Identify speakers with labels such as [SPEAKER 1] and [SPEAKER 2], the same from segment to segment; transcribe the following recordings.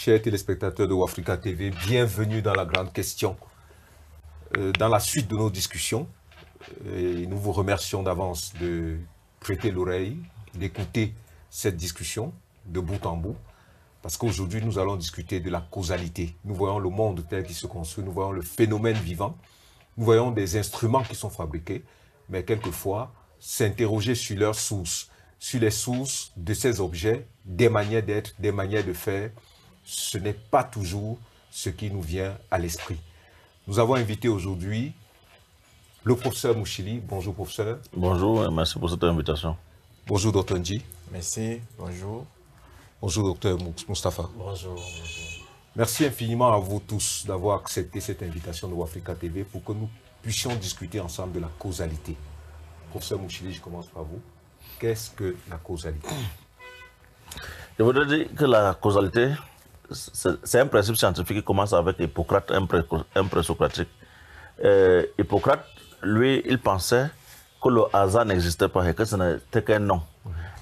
[SPEAKER 1] Chers téléspectateurs de Wafrica TV, bienvenue dans la grande question. Dans la suite de nos discussions, et nous vous remercions d'avance de prêter l'oreille, d'écouter cette discussion de bout en bout, parce qu'aujourd'hui nous allons discuter de la causalité. Nous voyons le monde tel qu'il se construit, nous voyons le phénomène vivant, nous voyons des instruments qui sont fabriqués, mais quelquefois s'interroger sur leurs sources, sur les sources de ces objets, des manières d'être, des manières de faire, ce n'est pas toujours ce qui nous vient à l'esprit. Nous avons invité aujourd'hui le professeur Mouchili. Bonjour professeur.
[SPEAKER 2] Bonjour, merci pour cette invitation.
[SPEAKER 1] Bonjour docteur Ndji.
[SPEAKER 3] Merci, bonjour.
[SPEAKER 1] Bonjour docteur Moustapha.
[SPEAKER 3] Bonjour, bonjour.
[SPEAKER 1] Merci infiniment à vous tous d'avoir accepté cette invitation de Wafrica TV pour que nous puissions discuter ensemble de la causalité. Professeur Mouchili, je commence par vous. Qu'est-ce que la causalité?
[SPEAKER 2] Je voudrais dire que la causalité, c'est un principe scientifique qui commence avec Hippocrate, un présocratique. Hippocrate, lui, il pensait que le hasard n'existait pas et que ce n'était qu'un nom.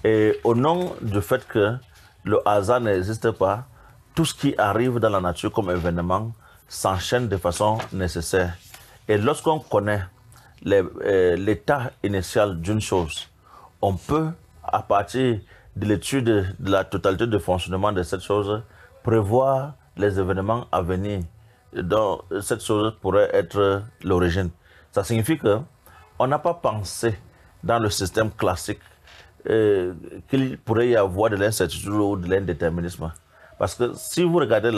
[SPEAKER 2] Et au nom du fait que le hasard n'existe pas, tout ce qui arrive dans la nature comme événement s'enchaîne de façon nécessaire. Et lorsqu'on connaît l'état initial d'une chose, on peut, à partir de l'étude de la totalité du fonctionnement de cette chose, prévoir les événements à venir dont cette chose pourrait être l'origine. Ça signifie qu'on n'a pas pensé dans le système classique qu'il pourrait y avoir de l'incertitude ou de l'indéterminisme. Parce que si vous regardez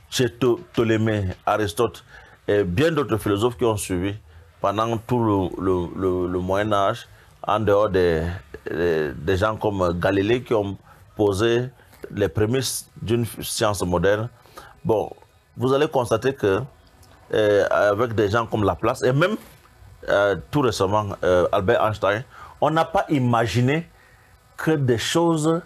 [SPEAKER 2] chez Ptolémée, Aristote et bien d'autres philosophes qui ont suivi pendant tout le Moyen-Âge, en dehors des gens comme Galilée qui ont posé les prémices d'une science moderne, bon, vous allez constater que avec des gens comme Laplace et même tout récemment Albert Einstein, on n'a pas imaginé que des choses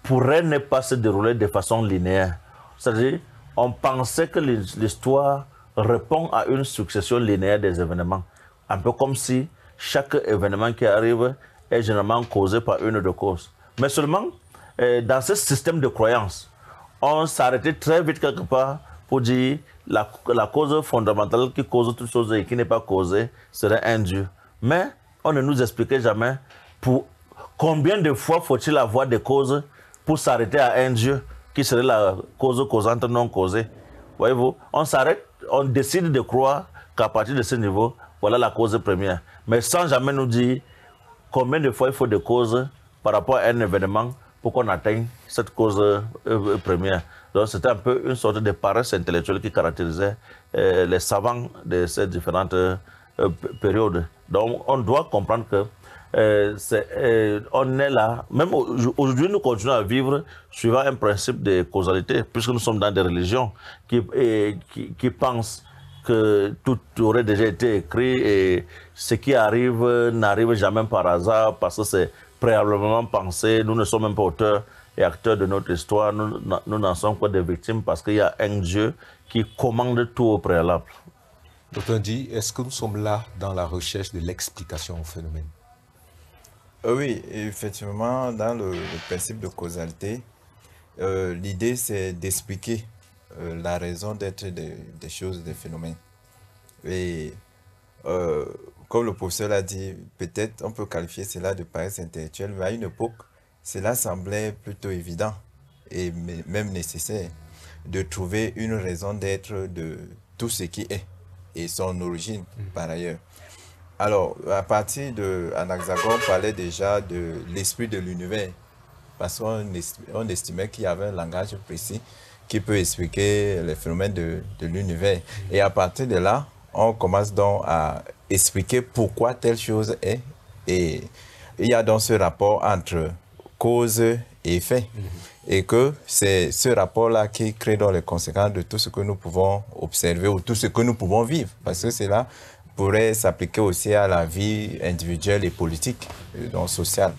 [SPEAKER 2] pourraient ne pas se dérouler de façon linéaire. C'est-à-dire, on pensait que l'histoire répond à une succession linéaire des événements. Un peu comme si chaque événement qui arrive est généralement causé par une de causes. Mais seulement, dans ce système de croyance, on s'arrêtait très vite quelque part pour dire la cause fondamentale qui cause toute chose et qui n'est pas causée serait un Dieu. Mais on ne nous expliquait jamais pour combien de fois faut-il avoir des causes pour s'arrêter à un Dieu qui serait la cause causante non causée. Voyez-vous, on s'arrête, on décide de croire qu'à partir de ce niveau, voilà la cause première. Mais sans jamais nous dire combien de fois il faut des causes par rapport à un événement pour qu'on atteigne cette cause première. Donc c'était un peu une sorte de paresse intellectuelle qui caractérisait les savants de ces différentes périodes. Donc on doit comprendre que on est là, même aujourd'hui nous continuons à vivre suivant un principe de causalité, puisque nous sommes dans des religions qui pensent que tout aurait déjà été écrit et ce qui arrive n'arrive jamais par hasard parce que c'est préalablement pensé. Nous ne sommes même pas auteurs et acteurs de notre histoire, nous n'en sommes pas des victimes parce qu'il y a un Dieu qui commande tout au préalable.
[SPEAKER 1] Docteur Ndji, est-ce que nous sommes là dans la recherche de l'explication au phénomène?
[SPEAKER 3] Oui, effectivement, dans le principe de causalité, l'idée c'est d'expliquer la raison d'être des choses, des phénomènes. Et comme le professeur l'a dit, peut-être on peut qualifier cela de paresse intellectuelle, mais à une époque, cela semblait plutôt évident et même nécessaire de trouver une raison d'être de tout ce qui est et son origine par ailleurs. Alors, à partir de Anaxagore, on parlait déjà de l'esprit de l'univers, parce qu'on estimait qu'il y avait un langage précis qui peut expliquer les phénomènes de l'univers. Et à partir de là, on commence donc à expliquer pourquoi telle chose est. Et il y a donc ce rapport entre cause et effet. Et que c'est ce rapport-là qui crée donc les conséquences de tout ce que nous pouvons observer ou tout ce que nous pouvons vivre. Parce que cela pourrait s'appliquer aussi à la vie individuelle et politique, donc sociale.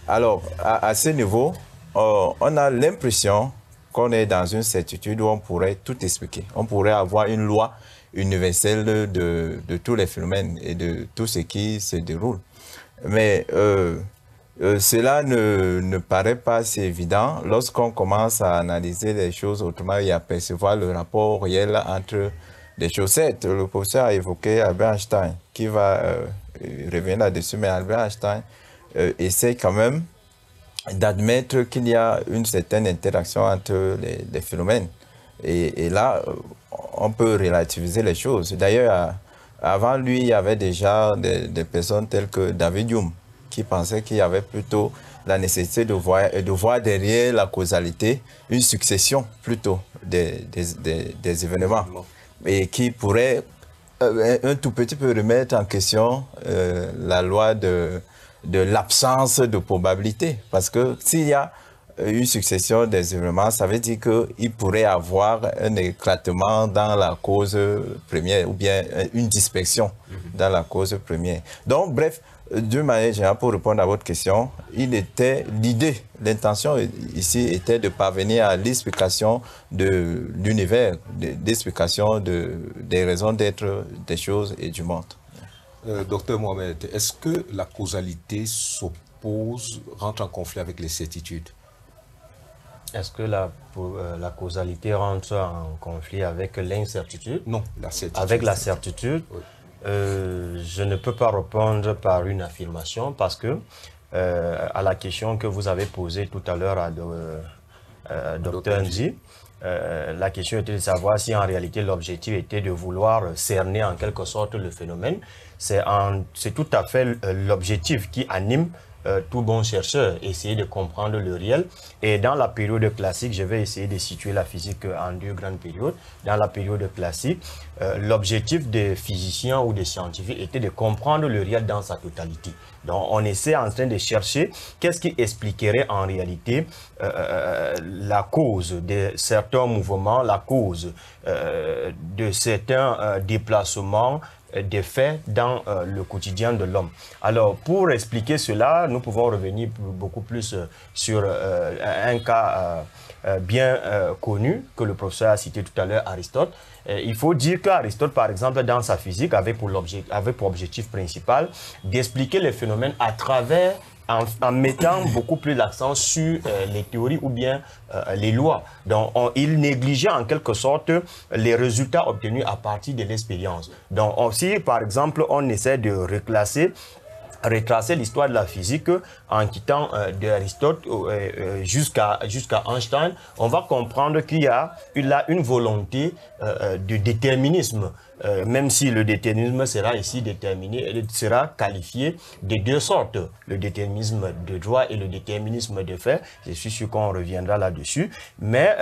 [SPEAKER 3] Alors, à ce niveau, on a l'impression qu'on est dans une certitude où on pourrait tout expliquer. On pourrait avoir une loi universelle de tous les phénomènes et de tout ce qui se déroule. Mais Cela ne paraît pas si évident lorsqu'on commence à analyser les choses autrement et à percevoir le rapport réel entre les chaussettes. Le professeur a évoqué Albert Einstein, qui va revenir là-dessus, mais Albert Einstein essaie quand même d'admettre qu'il y a une certaine interaction entre les phénomènes. Et là, on peut relativiser les choses. D'ailleurs, avant lui, il y avait déjà des personnes telles que David Hume, qui pensaient qu'il y avait plutôt la nécessité de voir derrière la causalité une succession plutôt des événements et qui pourrait un tout petit peu remettre en question la loi de l'absence de probabilité. Parce que s'il y a une succession des événements, ça veut dire qu'il pourrait avoir un éclatement dans la cause première ou bien une dispersion dans la cause première. Donc, bref, d'une manière générale, pour répondre à votre question, l'intention ici était de parvenir à l'explication de l'univers, l'explication des raisons d'être des choses et du monde.
[SPEAKER 1] Docteur Mohamed, est-ce que la causalité s'oppose, rentre en conflit avec les certitudes?
[SPEAKER 4] Est-ce que la causalité rentre en conflit avec l'incertitude?
[SPEAKER 1] Non, la certitude.
[SPEAKER 4] Avec la certitude, oui. Je ne peux pas répondre par une affirmation parce que à la question que vous avez posée tout à l'heure à Dr Ndi, la question était de savoir si en réalité l'objectif était de vouloir cerner en quelque sorte le phénomène. C'est tout à fait l'objectif qui anime tout bon chercheur, essayer de comprendre le réel. Et dans la période classique, je vais essayer de situer la physique en deux grandes périodes. Dans la période classique, l'objectif des physiciens ou des scientifiques était de comprendre le réel dans sa totalité. Donc on essaie en train de chercher qu'est-ce qui expliquerait en réalité la cause de certains mouvements, la cause de certains déplacements, des faits dans le quotidien de l'homme. Alors, pour expliquer cela, nous pouvons revenir beaucoup plus sur un cas bien connu que le professeur a cité tout à l'heure, Aristote. Il faut dire qu'Aristote, par exemple, dans sa physique, avait pour objectif principal d'expliquer les phénomènes à travers en mettant beaucoup plus l'accent sur les théories ou bien les lois. Donc, il négligeait en quelque sorte les résultats obtenus à partir de l'expérience. Donc, si par exemple, on essaie de retracer l'histoire de la physique en quittant d'Aristote jusqu'à Einstein, on va comprendre qu'il y a une volonté de déterminisme, même si le déterminisme sera ici déterminé, sera qualifié de deux sortes, le déterminisme de droit et le déterminisme de fait. Je suis sûr qu'on reviendra là-dessus. Mais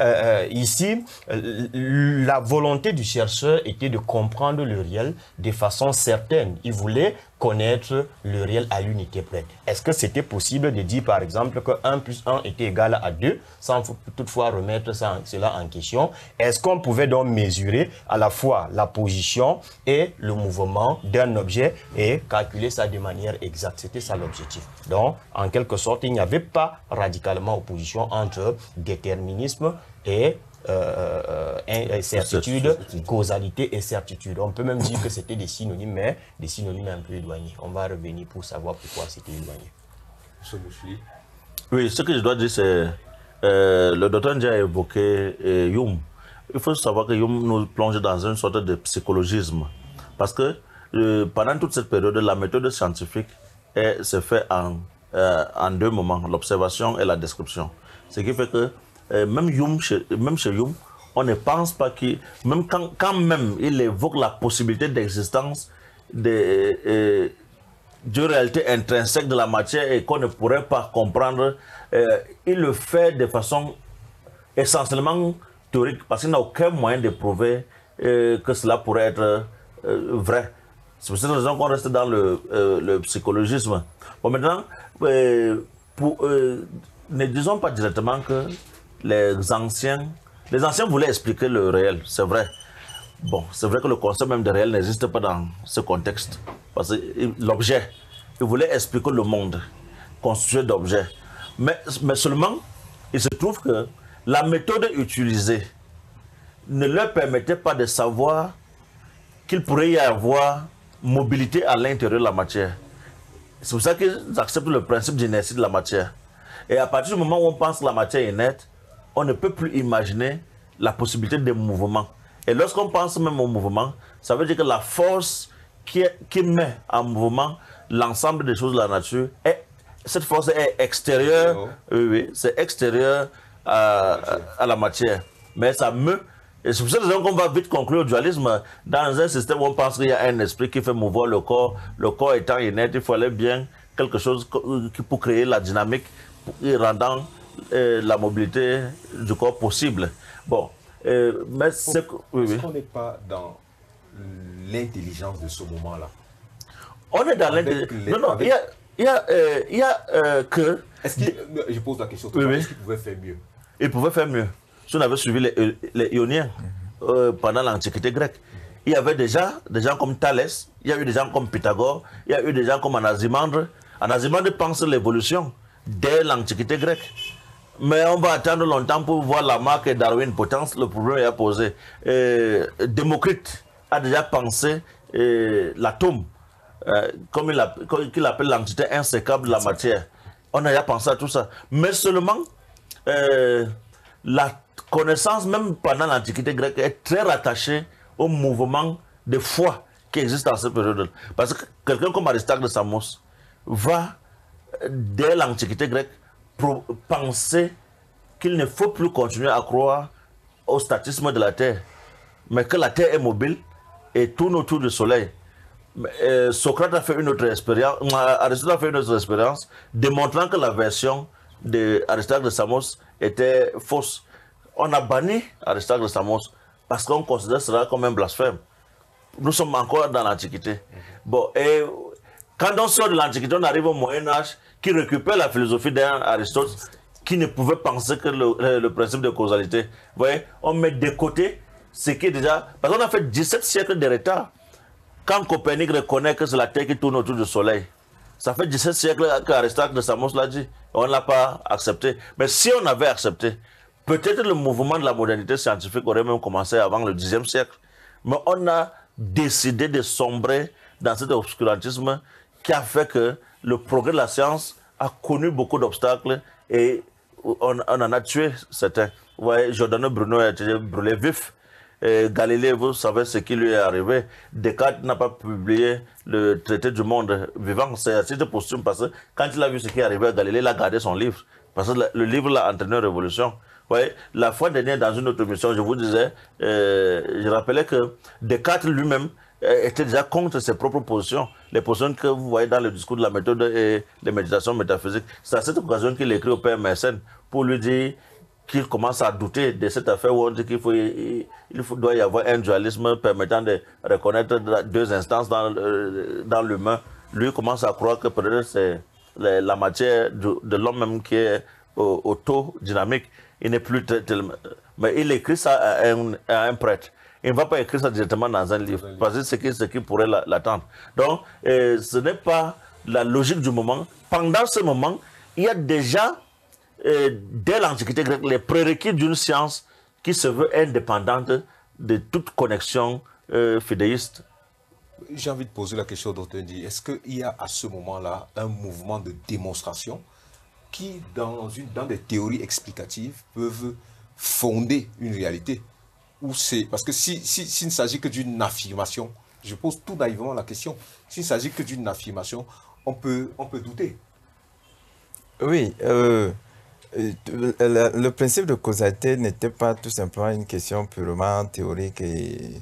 [SPEAKER 4] ici, la volonté du chercheur était de comprendre le réel de façon certaine. Il voulait connaître le réel à l'unité près. Est-ce que c'était possible de dire, par exemple, que 1 plus 1 était égal à 2, sans toutefois remettre cela en question? Est-ce qu'on pouvait donc mesurer à la fois la position et le mouvement d'un objet et calculer ça de manière exacte? C'était ça l'objectif. Donc, en quelque sorte, il n'y avait pas radicalement opposition entre déterminisme et certitude, causalité et certitude. On peut même dire que c'était des synonymes, mais des synonymes un peu éloignés. On va revenir pour savoir pourquoi c'était éloigné.
[SPEAKER 2] Oui, ce que je dois dire, c'est le docteur Ndi a évoqué Hume. Il faut savoir que Hume nous plonge dans une sorte de psychologisme. Parce que pendant toute cette période, la méthode scientifique se fait en deux moments, l'observation et la description. Ce qui fait que même chez Hume, on ne pense pas qu'il... Même quand même il évoque la possibilité d'existence d'une réalité intrinsèque de la matière et qu'on ne pourrait pas comprendre, il le fait de façon essentiellement théorique parce qu'il n'a aucun moyen de prouver que cela pourrait être vrai. C'est pour cette raison qu'on reste dans le psychologisme. Bon, maintenant, ne disons pas directement que les anciens voulaient expliquer le réel, c'est vrai. Bon, c'est vrai que le concept même de réel n'existe pas dans ce contexte. Parce que l'objet, ils voulaient expliquer le monde constitué d'objets. Mais seulement, il se trouve que la méthode utilisée ne leur permettait pas de savoir qu'il pourrait y avoir mobilité à l'intérieur de la matière. C'est pour ça qu'ils acceptent le principe d'inertie de la matière. Et à partir du moment où on pense que la matière est inerte, on ne peut plus imaginer la possibilité de mouvement. Et lorsqu'on pense même au mouvement, ça veut dire que la force qui met en mouvement l'ensemble des choses de la nature, cette force est extérieure, c'est extérieur à la matière. Mais ça meut. Et c'est pour cette raison qu'on va vite conclure au dualisme. Dans un système où on pense qu'il y a un esprit qui fait mouvoir le corps étant inerte, il fallait bien quelque chose pour créer la dynamique, rendant la mobilité du corps possible. Bon, mais est-ce
[SPEAKER 1] qu'on n'est pas dans l'intelligence de ce moment-là?
[SPEAKER 2] On est dans l'intelligence. Non, il y a que...
[SPEAKER 1] Je pose la question, est-ce qu'il pouvait faire mieux?
[SPEAKER 2] Il pouvait faire mieux. Si on avait suivi les Ioniens pendant l'Antiquité grecque, il y avait déjà des gens comme Thalès, il y a eu des gens comme Pythagore, il y a eu des gens comme Anaximandre. Anaximandre pense l'évolution dès l'Antiquité grecque. Mais on va attendre longtemps pour voir la marque Darwin potence, le problème est posé. Démocrite a déjà pensé l'atome, comme il appelle l'entité insécable de la matière. On a déjà pensé à tout ça. Mais seulement, la connaissance, même pendant l'Antiquité grecque, est très rattachée au mouvement de foi qui existe dans cette période. Parce que quelqu'un comme Aristote de Samos va, dès l'Antiquité grecque, penser qu'il ne faut plus continuer à croire au statisme de la Terre, mais que la Terre est mobile et tourne autour du Soleil. Socrate a fait une autre expérience, Aristote a fait une autre expérience, démontrant que la version d'Aristote de Samos était fausse. On a banni Aristote de Samos parce qu'on considère cela comme un blasphème. Nous sommes encore dans l'Antiquité. Bon, et quand on sort de l'Antiquité, on arrive au Moyen-Âge qui récupère la philosophie d'Aristote qui ne pouvait penser que le principe de causalité. Vous voyez, on met de côté ce qui est déjà... Parce qu'on a fait 17 siècles de retard. Quand Copernic reconnaît que c'est la Terre qui tourne autour du Soleil, ça fait 17 siècles qu'Aristote de Samos l'a dit. On ne l'a pas accepté. Mais si on avait accepté, peut-être le mouvement de la modernité scientifique aurait même commencé avant le Xe siècle. Mais on a décidé de sombrer dans cet obscurantisme qui a fait que le progrès de la science a connu beaucoup d'obstacles et on en a tué certains. Vous voyez, Giordano Bruno a été brûlé vif. Galilée, vous savez ce qui lui est arrivé. Descartes n'a pas publié le traité du monde vivant. C'est assez de posthume parce que quand il a vu ce qui est arrivé à Galilée, il a gardé son livre. Parce que le livre l'a entraîné une révolution. Vous voyez, la fois dernière, dans une autre mission, je vous disais, je rappelais que Descartes lui-même était déjà contre ses propres positions. Les positions que vous voyez dans le discours de la méthode et les méditations métaphysiques. C'est à cette occasion qu'il écrit au père Mersenne pour lui dire qu'il commence à douter de cette affaire où on dit qu'il doit y avoir un dualisme permettant de reconnaître deux instances dans l'humain. Lui commence à croire que peut-être c'est la matière de l'homme même qui est autodynamique. Il n'est plus tellement... Mais il écrit ça à un prêtre. Il ne va pas écrire ça directement dans un livre, parce que c'est ce qui pourrait l'attendre. Donc, ce n'est pas la logique du moment. Pendant ce moment, il y a déjà, dès l'Antiquité grecque, les prérequis d'une science qui se veut indépendante de toute connexion fidéiste.
[SPEAKER 1] J'ai envie de poser la question d'Otendi. Est-ce qu'il y a à ce moment-là un mouvement de démonstration qui, dans des théories explicatives, peuvent fonder une réalité? Ou c'est parce que s'il ne s'agit que d'une affirmation, je pose tout naïvement la question, s'il ne s'agit que d'une affirmation, on peut douter.
[SPEAKER 3] Oui, le principe de causalité n'était pas tout simplement une question purement théorique et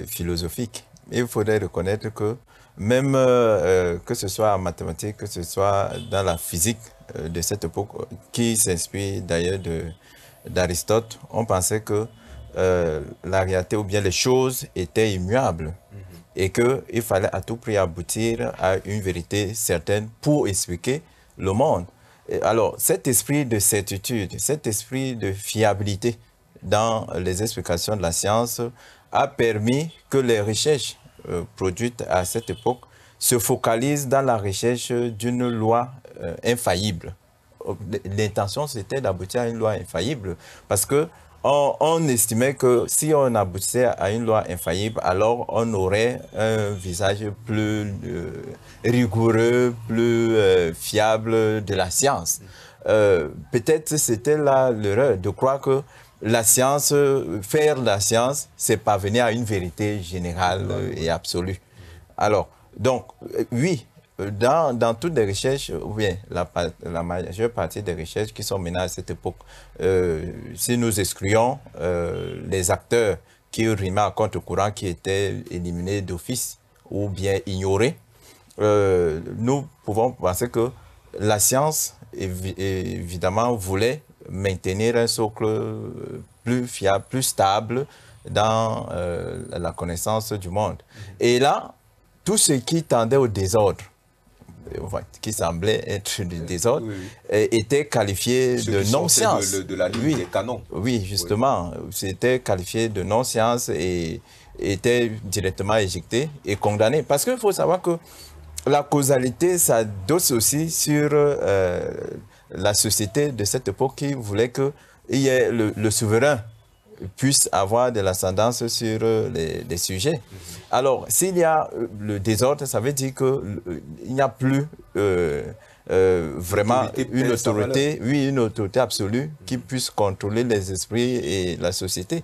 [SPEAKER 3] philosophique. Il faudrait reconnaître que même que ce soit en mathématiques, que ce soit dans la physique de cette époque, qui s'inspire d'ailleurs d'Aristote, on pensait que la réalité ou bien les choses étaient immuables et qu'il fallait à tout prix aboutir à une vérité certaine pour expliquer le monde. Et alors, cet esprit de certitude, cet esprit de fiabilité dans les explications de la science a permis que les recherches produites à cette époque se focalisent dans la recherche d'une loi infaillible. L'intention, c'était d'aboutir à une loi infaillible parce que on estimait que si on aboutissait à une loi infaillible, alors on aurait un visage plus rigoureux, plus fiable de la science. Peut-être c'était là l'erreur de croire que la science, faire la science, c'est parvenir à une vérité générale et absolue. Alors, donc, oui, dans toutes les recherches, ou bien la majeure partie des recherches qui sont menées à cette époque, si nous excluons les acteurs qui rimaient à contre-courant, qui étaient éliminés d'office ou bien ignorés, nous pouvons penser que la science, évidemment, voulait maintenir un socle plus fiable, plus stable dans la connaissance du monde. Et là, tout ce qui tendait au désordre, qui semblait être du désordre, était qualifié de non-science.
[SPEAKER 1] De la ligne des canons.
[SPEAKER 3] Oui, justement, c'était qualifié de non-science et était directement éjecté et condamné. Parce qu'il faut savoir que la causalité s'adosse aussi sur la société de cette époque qui voulait qu'il y ait le souverain puisse avoir de l'ascendance sur les sujets. Alors, s'il y a le désordre, ça veut dire qu'il n'y a plus vraiment une autorité, une autorité absolue qui puisse contrôler les esprits et la société.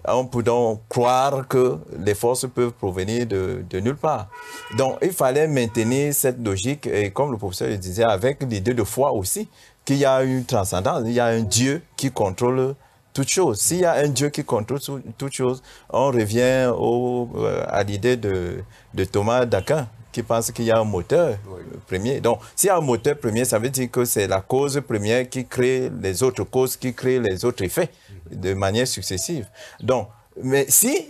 [SPEAKER 3] On peut donc croire que les forces peuvent provenir de nulle part. Donc, il fallait maintenir cette logique, et comme le professeur le disait, avec l'idée de foi aussi, qu'il y a une transcendance, il y a un Dieu qui contrôle toute chose. S'il y a un Dieu qui contrôle toute chose, on revient à l'idée de Thomas d'Aquin, qui pense qu'il y a un moteur premier. Donc, s'il y a un moteur premier, ça veut dire que c'est la cause première qui crée les autres causes, qui crée les autres effets de manière successive. Donc, mais si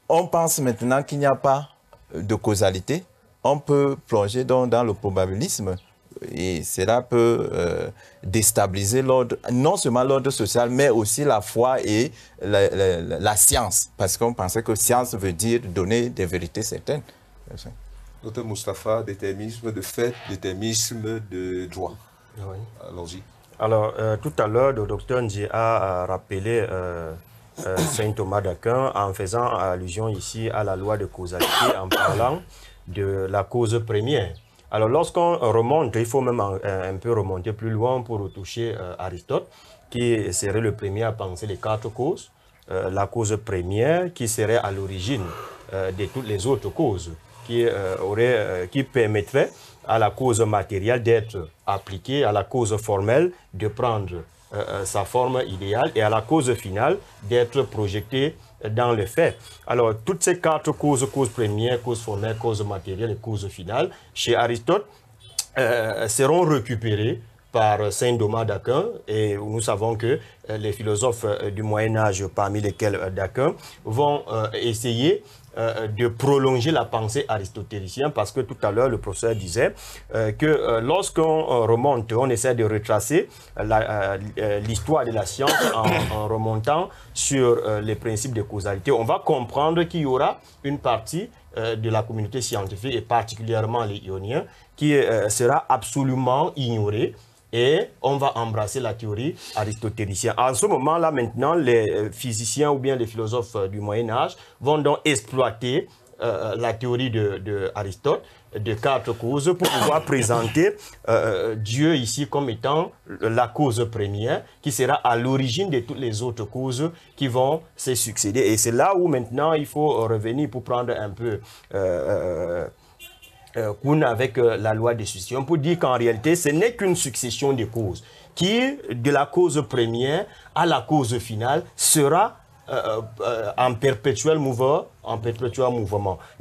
[SPEAKER 3] on pense maintenant qu'il n'y a pas de causalité, on peut plonger donc dans le probabilisme. Et cela peut déstabiliser l'ordre, non seulement l'ordre social, mais aussi la foi et la science. Parce qu'on pensait que science veut dire donner des vérités certaines.
[SPEAKER 1] Docteur Moustapha, déterminisme de fait, déterminisme de droit.
[SPEAKER 4] Oui.
[SPEAKER 1] Allons-y.
[SPEAKER 4] Alors, tout à l'heure, le docteur Ndji a rappelé Saint Thomas d'Aquin en faisant allusion ici à la loi de causalité, en parlant de la cause première. Alors, lorsqu'on remonte, il faut même un peu remonter plus loin pour toucher Aristote, qui serait le premier à penser les 4 causes. La cause première qui serait à l'origine de toutes les autres causes, qui permettrait à la cause matérielle d'être appliquée, à la cause formelle de prendre sa forme idéale et à la cause finale d'être projetée dans le fait. Alors, toutes ces 4 causes, cause première, cause formelle, cause matérielle et cause finale, chez Aristote, seront récupérées par Saint Thomas d'Aquin, et nous savons que les philosophes du Moyen-Âge, parmi lesquels d'Aquin, vont essayer de prolonger la pensée aristotélicienne, parce que tout à l'heure le professeur disait que lorsqu'on remonte, on essaie de retracer l'histoire de la science en remontant sur les principes de causalité, on va comprendre qu'il y aura une partie de la communauté scientifique, et particulièrement les ioniens, qui sera absolument ignorée, et on va embrasser la théorie aristotélicienne. En ce moment-là, maintenant, les physiciens ou bien les philosophes du Moyen-Âge vont donc exploiter la théorie d'Aristote, de 4 causes, pour pouvoir présenter Dieu ici comme étant la cause première, qui sera à l'origine de toutes les autres causes qui vont se succéder. Et c'est là où maintenant il faut revenir pour prendre un peu avec la loi des successions, pour dire qu'en réalité, ce n'est qu'une succession de causes, qui, de la cause première à la cause finale, sera en perpétuel mouvement.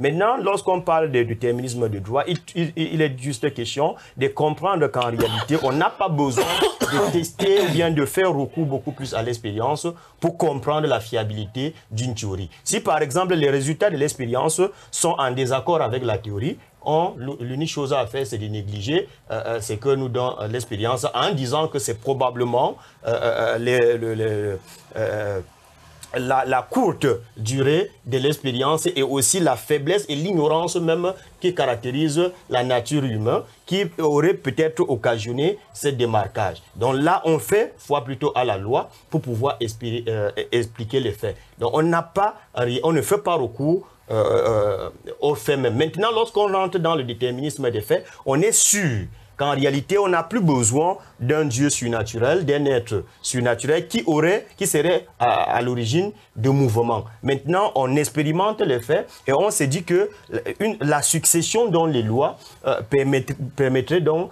[SPEAKER 4] Maintenant, lorsqu'on parle de déterminisme de droit, il est juste question de comprendre qu'en réalité, on n'a pas besoin de tester ou bien de faire recours beaucoup plus à l'expérience pour comprendre la fiabilité d'une théorie. Si par exemple, les résultats de l'expérience sont en désaccord avec la théorie, l'unique chose à faire, c'est de négliger ce que nous donne l'expérience en disant que c'est probablement la courte durée de l'expérience et aussi la faiblesse et l'ignorance même qui caractérise la nature humaine, qui aurait peut-être occasionné ce démarquage. Donc là, on fait foi plutôt à la loi pour pouvoir expliquer les faits. Donc on ne fait pas recours aux faits même. Maintenant, lorsqu'on rentre dans le déterminisme des faits, on est sûr qu'en réalité, on n'a plus besoin d'un Dieu surnaturel, d'un être surnaturel qui serait à l'origine de mouvements. Maintenant, on expérimente les faits et on s'est dit que la succession dans les lois permettrait donc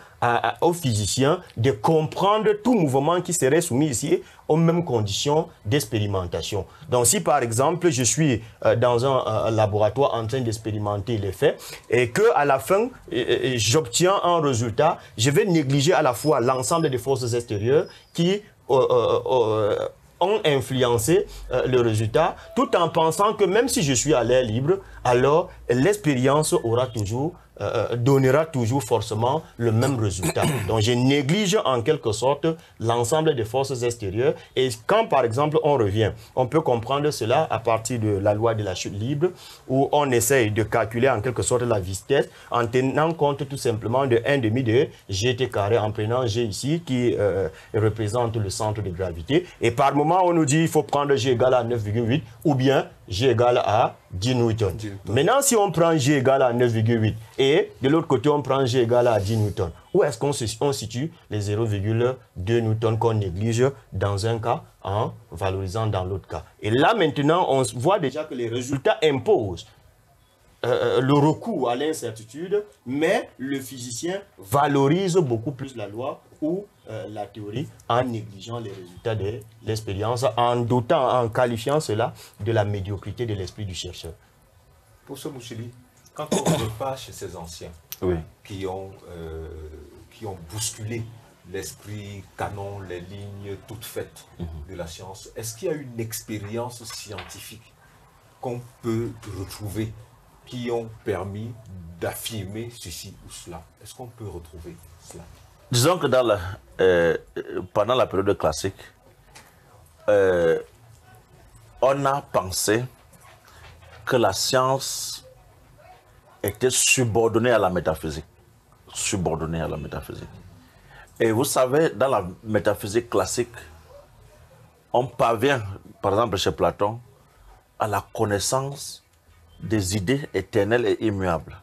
[SPEAKER 4] aux physiciens de comprendre tout mouvement qui serait soumis ici aux mêmes conditions d'expérimentation. Donc si par exemple je suis dans un laboratoire en train d'expérimenter les faits et qu'à la fin j'obtiens un résultat, je vais négliger à la fois l'ensemble des forces extérieures qui ont influencé le résultat, tout en pensant que même si je suis à l'air libre, alors l'expérience donnera toujours forcément le même résultat. Donc je néglige en quelque sorte l'ensemble des forces extérieures. Et quand par exemple on revient, on peut comprendre cela à partir de la loi de la chute libre, où on essaye de calculer en quelque sorte la vitesse en tenant compte tout simplement de 1/2 de gt carré, en prenant g ici qui représente le centre de gravité. Et par moment on nous dit il faut prendre g égale à 9,8 ou bien g égale à 10 newtons. Maintenant, si on prend g égale à 9,8 et de l'autre côté, on prend g égale à 10 newtons, où est-ce qu'on situe les 0,2 newtons qu'on néglige dans un cas en valorisant dans l'autre cas? Et là, maintenant, on voit déjà que les résultats imposent le recours à l'incertitude, mais le physicien valorise beaucoup plus la loi ou la théorie en négligeant les résultats de l'expérience, en qualifiant cela de la médiocrité de l'esprit du chercheur.
[SPEAKER 1] Pour ce Mouchili, quand on repart chez ces anciens qui ont bousculé l'esprit canon, les lignes toutes faites de la science, est-ce qu'il y a une expérience scientifique qu'on peut retrouver qui ont permis d'affirmer ceci ou cela? Est-ce qu'on peut retrouver cela?
[SPEAKER 2] Disons que pendant la période classique, on a pensé que la science était subordonnée à la métaphysique. Subordonnée à la métaphysique. Et vous savez, dans la métaphysique classique, on parvient, par exemple chez Platon, à la connaissance des idées éternelles et immuables.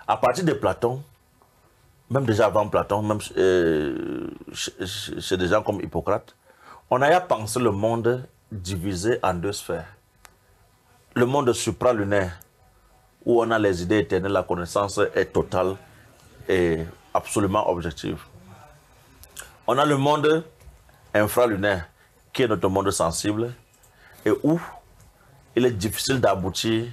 [SPEAKER 2] À partir de Platon, même déjà avant Platon, même chez des gens comme Hippocrate, on a pensé le monde divisé en deux sphères. Le monde supralunaire, où on a les idées éternelles, la connaissance est totale et absolument objective. On a le monde infralunaire, qui est notre monde sensible, et où il est difficile d'aboutir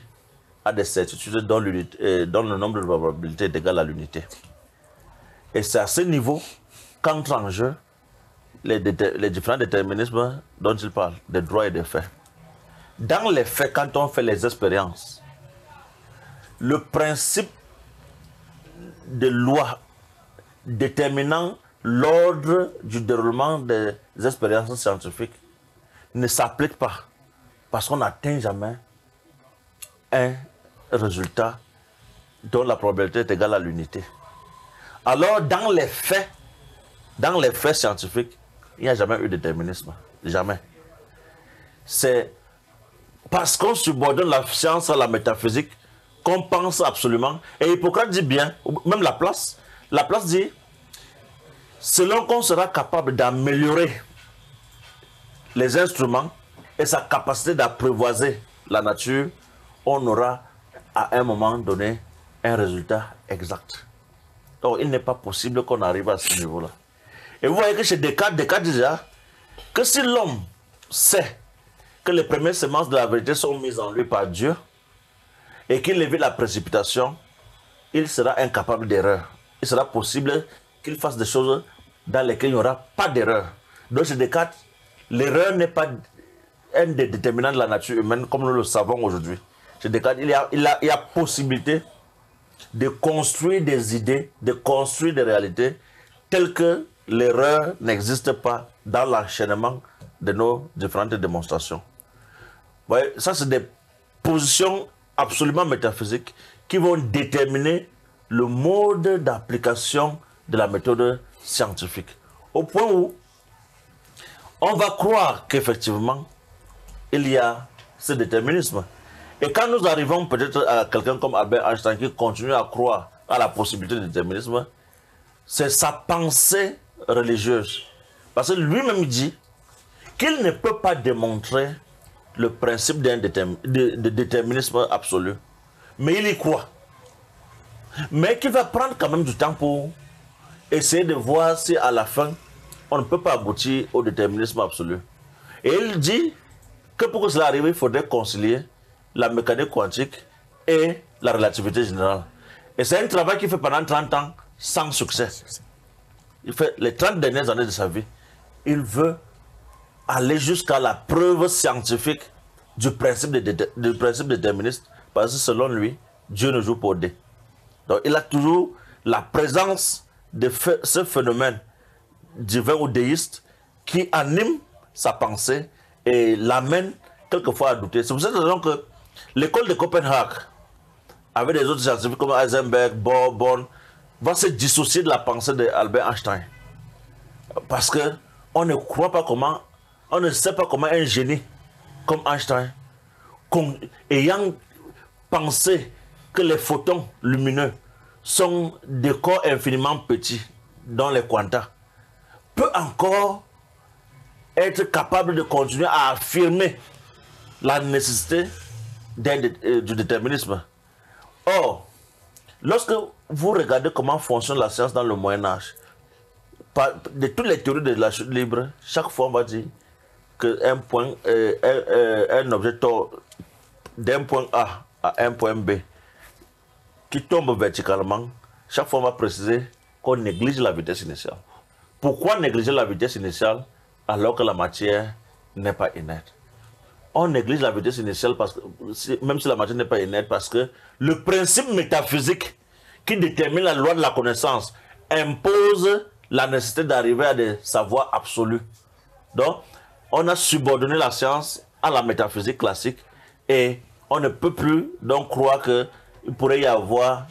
[SPEAKER 2] à des certitudes dont le nombre de probabilités est égal à l'unité. Et c'est à ce niveau qu'entrent en jeu les différents déterminismes dont il parle, des droits et des faits. Dans les faits, quand on fait les expériences, le principe de loi déterminant l'ordre du déroulement des expériences scientifiques ne s'applique pas parce qu'on n'atteint jamais un résultat dont la probabilité est égale à l'unité. Alors, dans les faits scientifiques, il n'y a jamais eu de déterminisme. Jamais. C'est parce qu'on subordonne la science à la métaphysique qu'on pense absolument. Et Hippocrate dit bien, même Laplace dit, selon qu'on sera capable d'améliorer les instruments et sa capacité d'apprivoiser la nature, on aura à un moment donné un résultat exact. Donc il n'est pas possible qu'on arrive à ce niveau-là. Et vous voyez que chez Descartes dit déjà que si l'homme sait que les premières semences de la vérité sont mises en lui par Dieu et qu'il évite la précipitation, il sera incapable d'erreur. Il sera possible qu'il fasse des choses dans lesquelles il n'y aura pas d'erreur. Donc chez Descartes, l'erreur n'est pas un des déterminants de la nature humaine comme nous le savons aujourd'hui. Chez Descartes, il y a possibilité de construire des idées, de construire des réalités telles que l'erreur n'existe pas dans l'enchaînement de nos différentes démonstrations. voyez, ça c'est des positions absolument métaphysiques qui vont déterminer le mode d'application de la méthode scientifique. Au point où on va croire qu'effectivement, il y a ce déterminisme. Et quand nous arrivons peut-être à quelqu'un comme Albert Einstein qui continue à croire à la possibilité de déterminisme, c'est sa pensée religieuse. Parce que lui-même dit qu'il ne peut pas démontrer le principe de déterminisme absolu. Mais il y croit. Mais qu'il va prendre quand même du temps pour essayer de voir si à la fin, on ne peut pas aboutir au déterminisme absolu. Et il dit que pour que cela arrive, il faudrait concilier la mécanique quantique et la relativité générale. Et c'est un travail qu'il fait pendant 30 ans sans succès. Il fait les 30 dernières années de sa vie. Il veut aller jusqu'à la preuve scientifique du principe déterministe, parce que selon lui, Dieu ne joue pas au dé. Donc il a toujours la présence de ce phénomène divin ou déiste qui anime sa pensée et l'amène quelquefois à douter. C'est pour cette raison que l'école de Copenhague, avec des autres scientifiques comme Heisenberg, Bohr, Born, va se dissocier de la pensée d'Albert Einstein. Parce qu'on ne croit pas comment, on ne sait pas comment un génie comme Einstein, ayant pensé que les photons lumineux sont des corps infiniment petits dans les quanta, peut encore être capable de continuer à affirmer la nécessité du déterminisme. Or, lorsque vous regardez comment fonctionne la science dans le Moyen-Âge, de toutes les théories de la chute libre, chaque fois on va dire qu'un point, un objet d'un point A à un point B qui tombe verticalement, chaque fois on va préciser qu'on néglige la vitesse initiale. Pourquoi négliger la vitesse initiale alors que la matière n'est pas inerte? On néglige la vitesse initiale, parce que, même si la matière n'est pas inerte, parce que le principe métaphysique qui détermine la loi de la connaissance impose la nécessité d'arriver à des savoirs absolus. Donc, on a subordonné la science à la métaphysique classique et on ne peut plus donc croire qu'il pourrait y avoir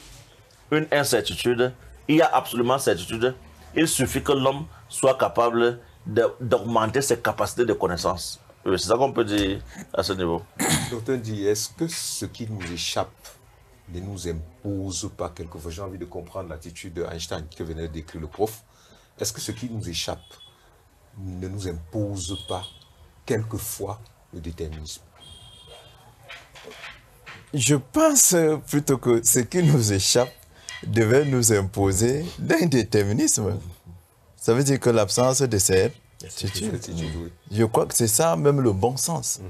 [SPEAKER 2] une incertitude. Il y a absolument certitude. Il suffit que l'homme soit capable d'augmenter ses capacités de connaissance. C'est ça qu'on peut dire à ce niveau.
[SPEAKER 1] Docteur dit, est-ce que ce qui nous échappe ne nous impose pas quelquefois? J'ai envie de comprendre l'attitude d'Einstein que venait d'écrire le prof. Est-ce que ce qui nous échappe ne nous impose pas quelquefois le déterminisme?
[SPEAKER 3] Je pense plutôt que ce qui nous échappe devait nous imposer d'un déterminisme. Ça veut dire que l'absence de certitude. Je crois que c'est ça même le bon sens.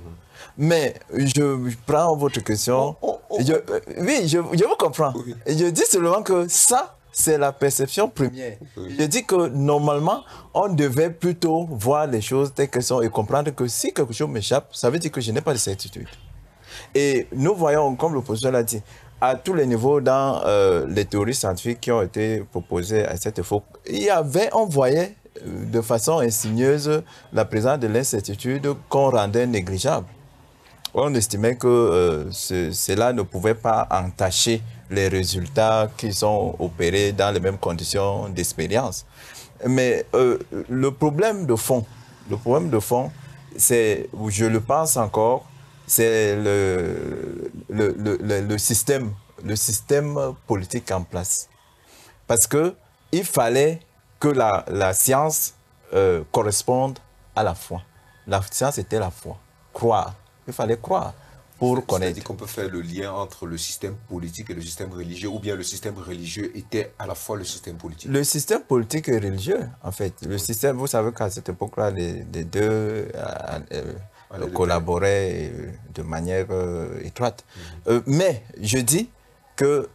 [SPEAKER 3] Mais je prends votre question. Oui, je vous comprends. Oui. Je dis seulement que ça, c'est la perception première. Oui. Je dis que normalement, on devait plutôt voir les choses telles qu'elles sont et comprendre que si quelque chose m'échappe, ça veut dire que je n'ai pas de certitude. Et nous voyons, comme le professeur l'a dit, à tous les niveaux dans les théories scientifiques qui ont été proposées à cette époque, on voyait de façon insigneuse la présence de l'incertitude qu'on rendait négligeable. On estimait que cela ne pouvait pas entacher les résultats qui sont opérés dans les mêmes conditions d'expérience. Mais le problème de fond, c'est, je le pense encore, c'est le système politique en place. Parce qu'il fallait que la science corresponde à la foi. La science était la foi, croire. Il fallait croire pour connaître.
[SPEAKER 1] C'est-à-dire qu'on peut faire le lien entre le système politique et le système religieux, ou bien le système religieux était à la fois le système politique? Le système politique et religieux, en fait. Le système, vous savez qu'à cette époque-là, les deux collaboraient de manière étroite. Mais je dis que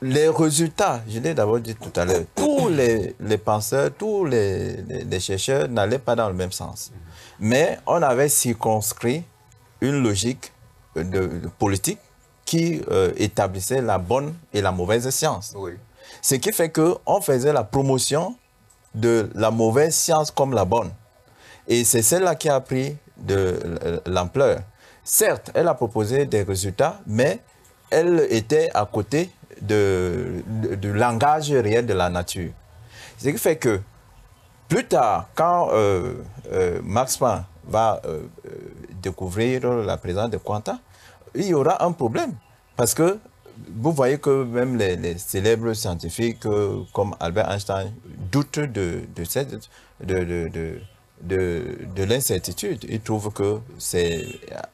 [SPEAKER 1] les résultats, je l'ai d'abord dit tout à l'heure, tous les penseurs, tous les chercheurs n'allaient pas dans le même sens. Mais on avait circonscrit une logique de politique qui établissait la bonne et la mauvaise science. Oui. Ce qui fait qu'on faisait la promotion de la mauvaise science comme la bonne. Et c'est celle-là qui a pris de l'ampleur.
[SPEAKER 3] certes, elle a proposé des résultats, mais elle était à côté du langage réel de la nature. Ce qui fait que, plus tard, quand Max Planck va découvrir la présence de quanta, il y aura un problème. Parce que vous voyez que même les célèbres scientifiques comme Albert Einstein doutent de l'incertitude. Ils trouvent que c'est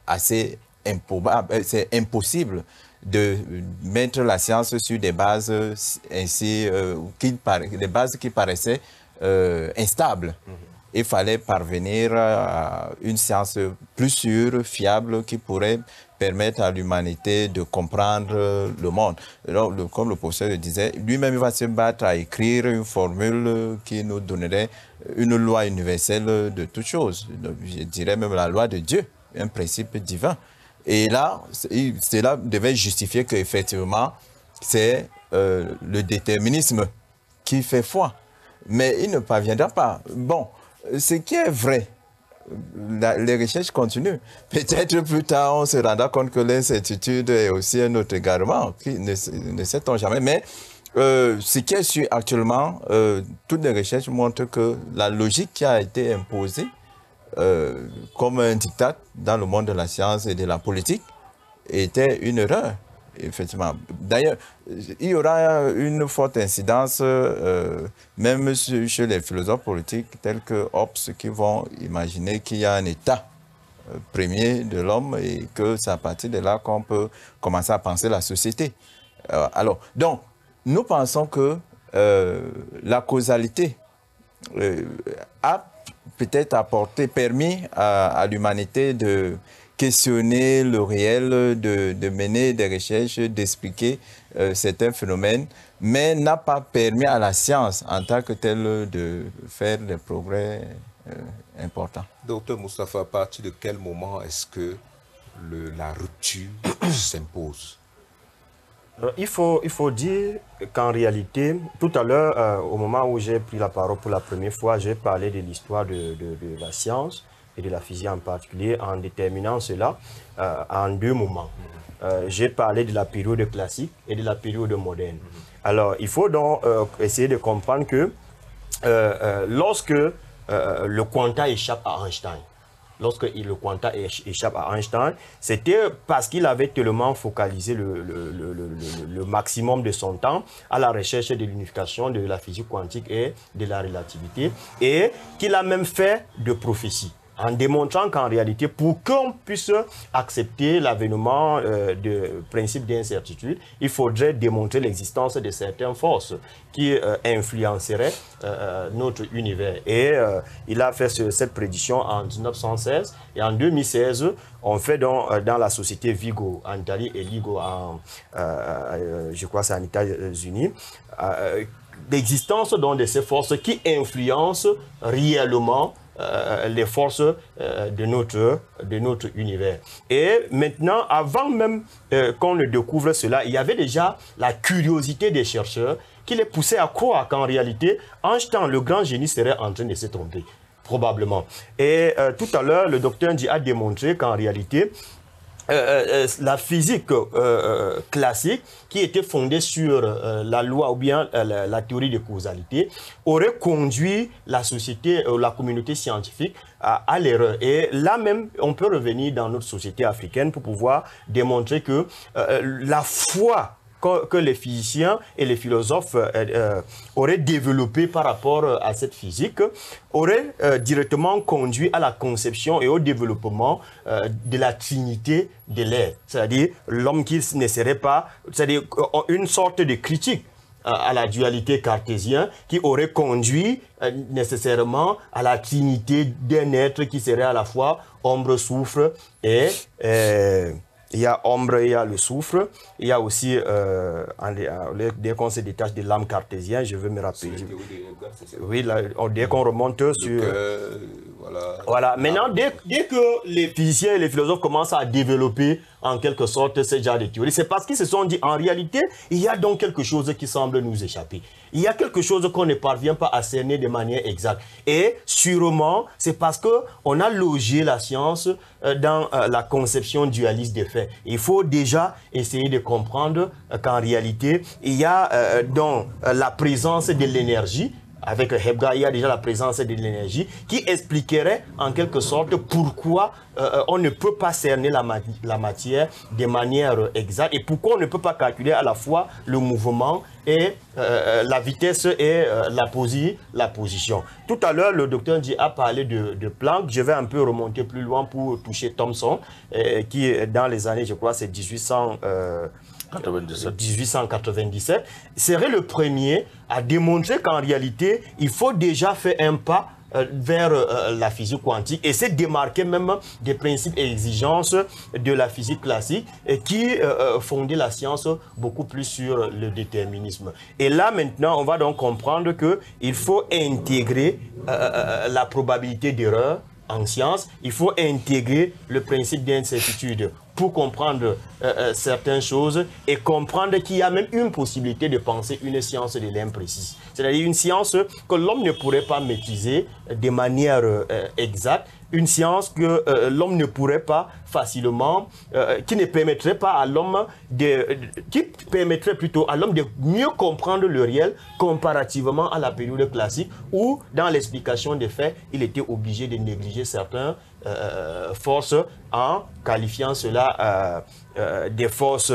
[SPEAKER 3] assez improbable, c'est impossible de mettre la science sur des bases ainsi, des bases qui paraissaient instables. Il fallait parvenir à une science plus sûre, fiable, qui pourrait permettre à l'humanité de comprendre le monde. Alors, comme le professeur le disait, lui-même il va se battre à écrire une formule qui nous donnerait une loi universelle de toutes choses. Je dirais même la loi de Dieu, un principe divin. Et là, cela devait justifier qu'effectivement, c'est le déterminisme qui fait foi. Mais il ne parviendra pas. Bon, ce qui est vrai, les recherches continuent. Peut-être plus tard, on se rendra compte que l'incertitude est aussi un autre égarement, ne sait-on jamais. Mais ce qui est sûr actuellement, toutes les recherches montrent que la logique qui a été imposée comme un diktat dans le monde de la science et de la politique était une erreur. Effectivement. D'ailleurs, il y aura une forte incidence, même chez les philosophes politiques tels que Hobbes, qui vont imaginer qu'il y a un état premier de l'homme et que c'est à partir de là qu'on peut commencer à penser la société. Donc, nous pensons que la causalité a peut-être permis à l'humanité de questionner le réel, de mener des recherches, d'expliquer certains phénomènes, mais n'a pas permis à la science en tant que telle de faire des progrès importants.
[SPEAKER 1] Docteur Moustapha, à partir de quel moment est-ce que la rupture s'impose?
[SPEAKER 4] Il faut dire qu'en réalité, tout à l'heure, au moment où j'ai pris la parole pour la première fois, j'ai parlé de l'histoire de la science et de la physique en particulier, en déterminant cela en deux moments. J'ai parlé de la période classique et de la période moderne. Alors, il faut donc essayer de comprendre que lorsque le quanta échappe à Einstein, le quanta échappe à Einstein, c'était parce qu'il avait tellement focalisé le maximum de son temps à la recherche de l'unification de la physique quantique et de la relativité, et qu'il a même fait de prophéties, en démontrant qu'en réalité, pour qu'on puisse accepter l'avènement de principe d'incertitude, il faudrait démontrer l'existence de certaines forces qui influenceraient notre univers. Et il a fait cette prédiction en 1916. Et en 2016, on fait dans la société Vigo en Italie et LIGO je crois c'est en États-Unis, l'existence de ces forces qui influencent réellement les forces de notre univers. Et maintenant, avant même qu'on ne découvre cela, il y avait déjà la curiosité des chercheurs qui les poussait à croire qu'en réalité, Einstein, le grand génie, serait en train de se tromper, probablement. Et tout à l'heure, le docteur Ndi a démontré qu'en réalité, la physique classique, qui était fondée sur la loi ou bien la théorie de causalité, aurait conduit la société, la communauté scientifique à l'erreur. Et là même, on peut revenir dans notre société africaine pour pouvoir démontrer que la foi que les physiciens et les philosophes auraient développé par rapport à cette physique aurait directement conduit à la conception et au développement de la trinité de l'être, c'est-à-dire l'homme qui ne serait pas, c'est-à-dire une sorte de critique à la dualité cartésienne qui aurait conduit nécessairement à la trinité d'un être qui serait à la fois ombre, soufre et il y a ombre, il y a le soufre, il y a aussi, dès qu'on se détache de l'âme cartésienne, je veux me rappeler. Oui, dès qu'on remonte sur... Voilà. Maintenant, dès que les physiciens et les philosophes commencent à développer en quelque sorte ce genre de théorie, c'est parce qu'ils se sont dit, en réalité, il y a donc quelque chose qui semble nous échapper. Il y a quelque chose qu'on ne parvient pas à cerner de manière exacte. Et sûrement, c'est parce qu'on a logé la science dans la conception dualiste des faits. Il faut déjà essayer de comprendre qu'en réalité, il y a donc la présence de l'énergie. Avec Hebga, il y a déjà la présence de l'énergie qui expliquerait en quelque sorte pourquoi on ne peut pas cerner la matière de manière exacte et pourquoi on ne peut pas calculer à la fois le mouvement et la vitesse et la position. Tout à l'heure, le docteur Ndi a parlé de Planck. Je vais un peu remonter plus loin pour toucher Thomson, qui dans les années, je crois, c'est 1897, serait le premier à démontrer qu'en réalité, il faut déjà faire un pas vers la physique quantique et se démarquer même des principes et exigences de la physique classique qui fondait la science beaucoup plus sur le déterminisme. Et là maintenant, on va donc comprendre qu'il faut intégrer la probabilité d'erreur en science, il faut intégrer le principe d'incertitude pour comprendre certaines choses et comprendre qu'il y a même une possibilité de penser une science de l'imprécis. C'est-à-dire une science que l'homme ne pourrait pas maîtriser de manière exacte, une science que l'homme ne pourrait pas facilement, qui ne permettrait pas à l'homme qui permettrait plutôt à l'homme de mieux comprendre le réel comparativement à la période classique où, dans l'explication des faits, il était obligé de négliger certaines forces en qualifiant cela des forces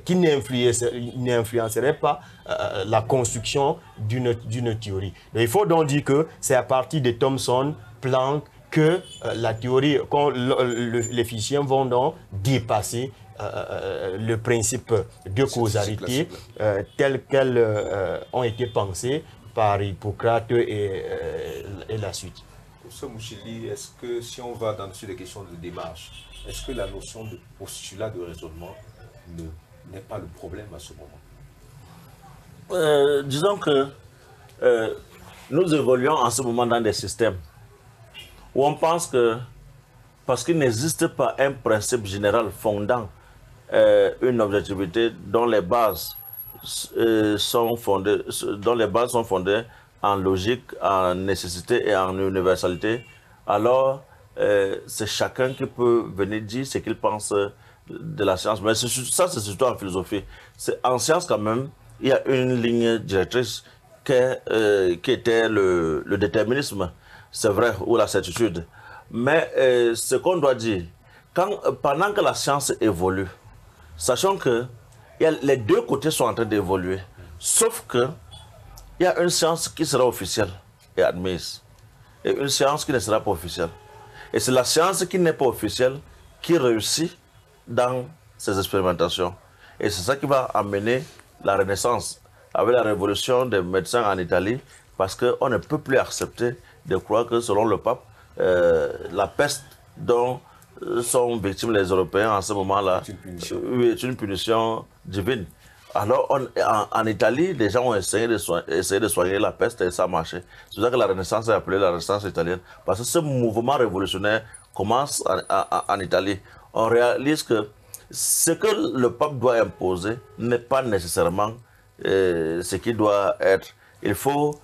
[SPEAKER 4] qui n'influenceraient pas la construction d'une théorie. Donc, il faut donc dire que c'est à partir de Thomson, Planck, que la théorie, quand les physiciens vont donc dépasser le principe de causalité tel qu'elles ont été pensées par Hippocrate et la suite.
[SPEAKER 1] Professeur Mouchili, est-ce que si on va sur les questions de démarche, est-ce que la notion de postulat de raisonnement n'est pas le problème à ce moment?
[SPEAKER 2] Disons que nous évoluons en ce moment dans des systèmes où on pense que, parce qu'il n'existe pas un principe général fondant une objectivité dont les bases sont fondées en logique, en nécessité et en universalité, alors c'est chacun qui peut venir dire ce qu'il pense de la science. Mais ça, c'est surtout en philosophie. En science, quand même, il y a une ligne directrice qui était le déterminisme, c'est vrai, ou la certitude. Mais ce qu'on doit dire, pendant que la science évolue, sachant que les deux côtés sont en train d'évoluer, sauf que il y a une science qui sera officielle et admise, et une science qui ne sera pas officielle. Et c'est la science qui n'est pas officielle qui réussit dans ces expérimentations. Et c'est ça qui va amener la Renaissance, avec la révolution des médecins en Italie, parce qu'on ne peut plus accepter de croire que, selon le pape, la peste dont sont victimes les Européens en ce moment-là est une punition divine. Alors, en Italie, les gens ont essayé de soigner la peste et ça a marché. C'est pour ça que la Renaissance est appelée la Renaissance italienne. Parce que ce mouvement révolutionnaire commence en Italie. On réalise que ce que le pape doit imposer n'est pas nécessairement ce qui doit être. Il faut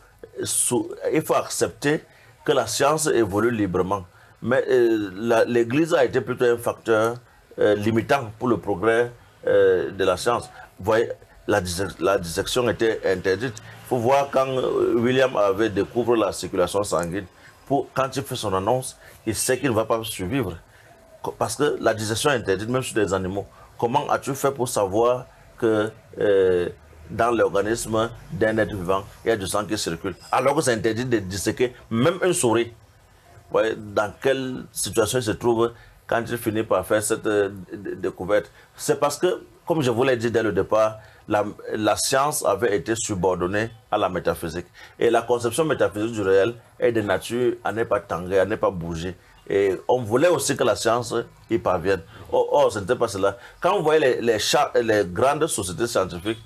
[SPEAKER 2] accepter que la science évolue librement. Mais l'Église a été plutôt un facteur limitant pour le progrès de la science. Vous voyez, la dissection était interdite. Il faut voir quand William avait découvert la circulation sanguine, quand il fait son annonce, il sait qu'il ne va pas survivre. Parce que la dissection est interdite même sur des animaux. Comment as-tu fait pour savoir que dans l'organisme d'un être vivant, il y a du sang qui circule, alors que c'est interdit de disséquer même une souris? Vous voyez, dans quelle situation il se trouve quand il finit par faire cette découverte? C'est parce que, comme je vous l'ai dit dès le départ, la science avait été subordonnée à la métaphysique. Et la conception métaphysique du réel est de nature à ne pas tanguer, à ne pas bouger. Et on voulait aussi que la science y parvienne. Or, ce n'était pas cela. Quand vous voyez les grandes sociétés scientifiques,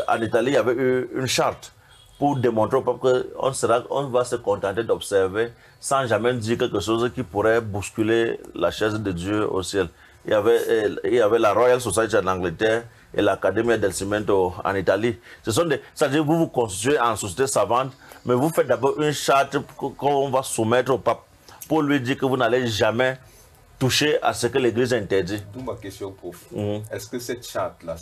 [SPEAKER 2] en Italie, il y avait eu une charte pour démontrer au peuple qu'on va se contenter d'observer sans jamais dire quelque chose qui pourrait bousculer la chaise de Dieu au ciel. Il y avait la Royal Society en Angleterre et l'Academia del Cimento en Italie. C'est-à-dire que vous vous constituez en société savante, mais vous faites d'abord une charte qu'on va soumettre au pape pour lui dire que vous n'allez jamais toucher à ce que l'Église interdit.
[SPEAKER 1] D'où ma question profonde. Est-ce que cette charte-là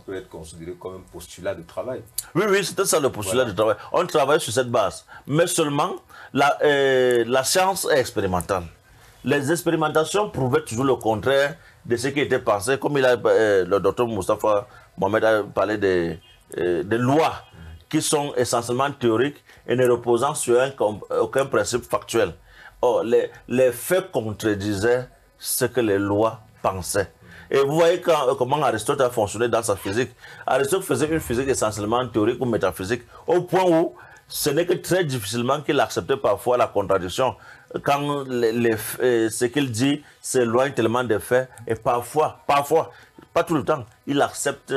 [SPEAKER 1] peut être considérée comme un postulat de travail?
[SPEAKER 2] Oui, oui, c'était ça le postulat de travail. On travaille sur cette base. Mais seulement, la science est expérimentale. Les expérimentations prouvaient toujours le contraire de ce qui était pensé. Comme le docteur Moustapha Mohamed a parlé des lois qui sont essentiellement théoriques et ne reposant sur aucun principe factuel. Or, les faits contredisaient ce que les lois pensaient. Et vous voyez comment Aristote a fonctionné dans sa physique. Aristote faisait une physique essentiellement théorique ou métaphysique, au point où ce n'est que très difficilement qu'il acceptait parfois la contradiction. Quand ce qu'il dit s'éloigne tellement des faits, et parfois, pas tout le temps, il accepte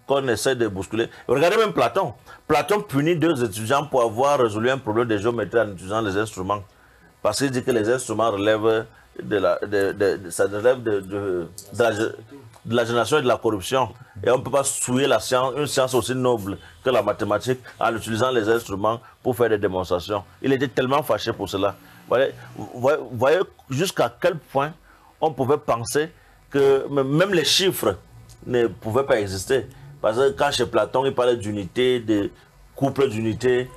[SPEAKER 2] qu'on essaie de bousculer. Regardez même Platon. Platon punit 2 étudiants pour avoir résolu un problème de géométrie en utilisant les instruments. Parce qu'il dit que les instruments relèvent de la génération et de la corruption. Et on ne peut pas souiller la science, une science aussi noble que la mathématique, en utilisant les instruments pour faire des démonstrations. Il était tellement fâché pour cela. Vous voyez jusqu'à quel point on pouvait penser que même les chiffres ne pouvaient pas exister. Parce que quand chez Platon, il parlait d'unité, de couple d'unité,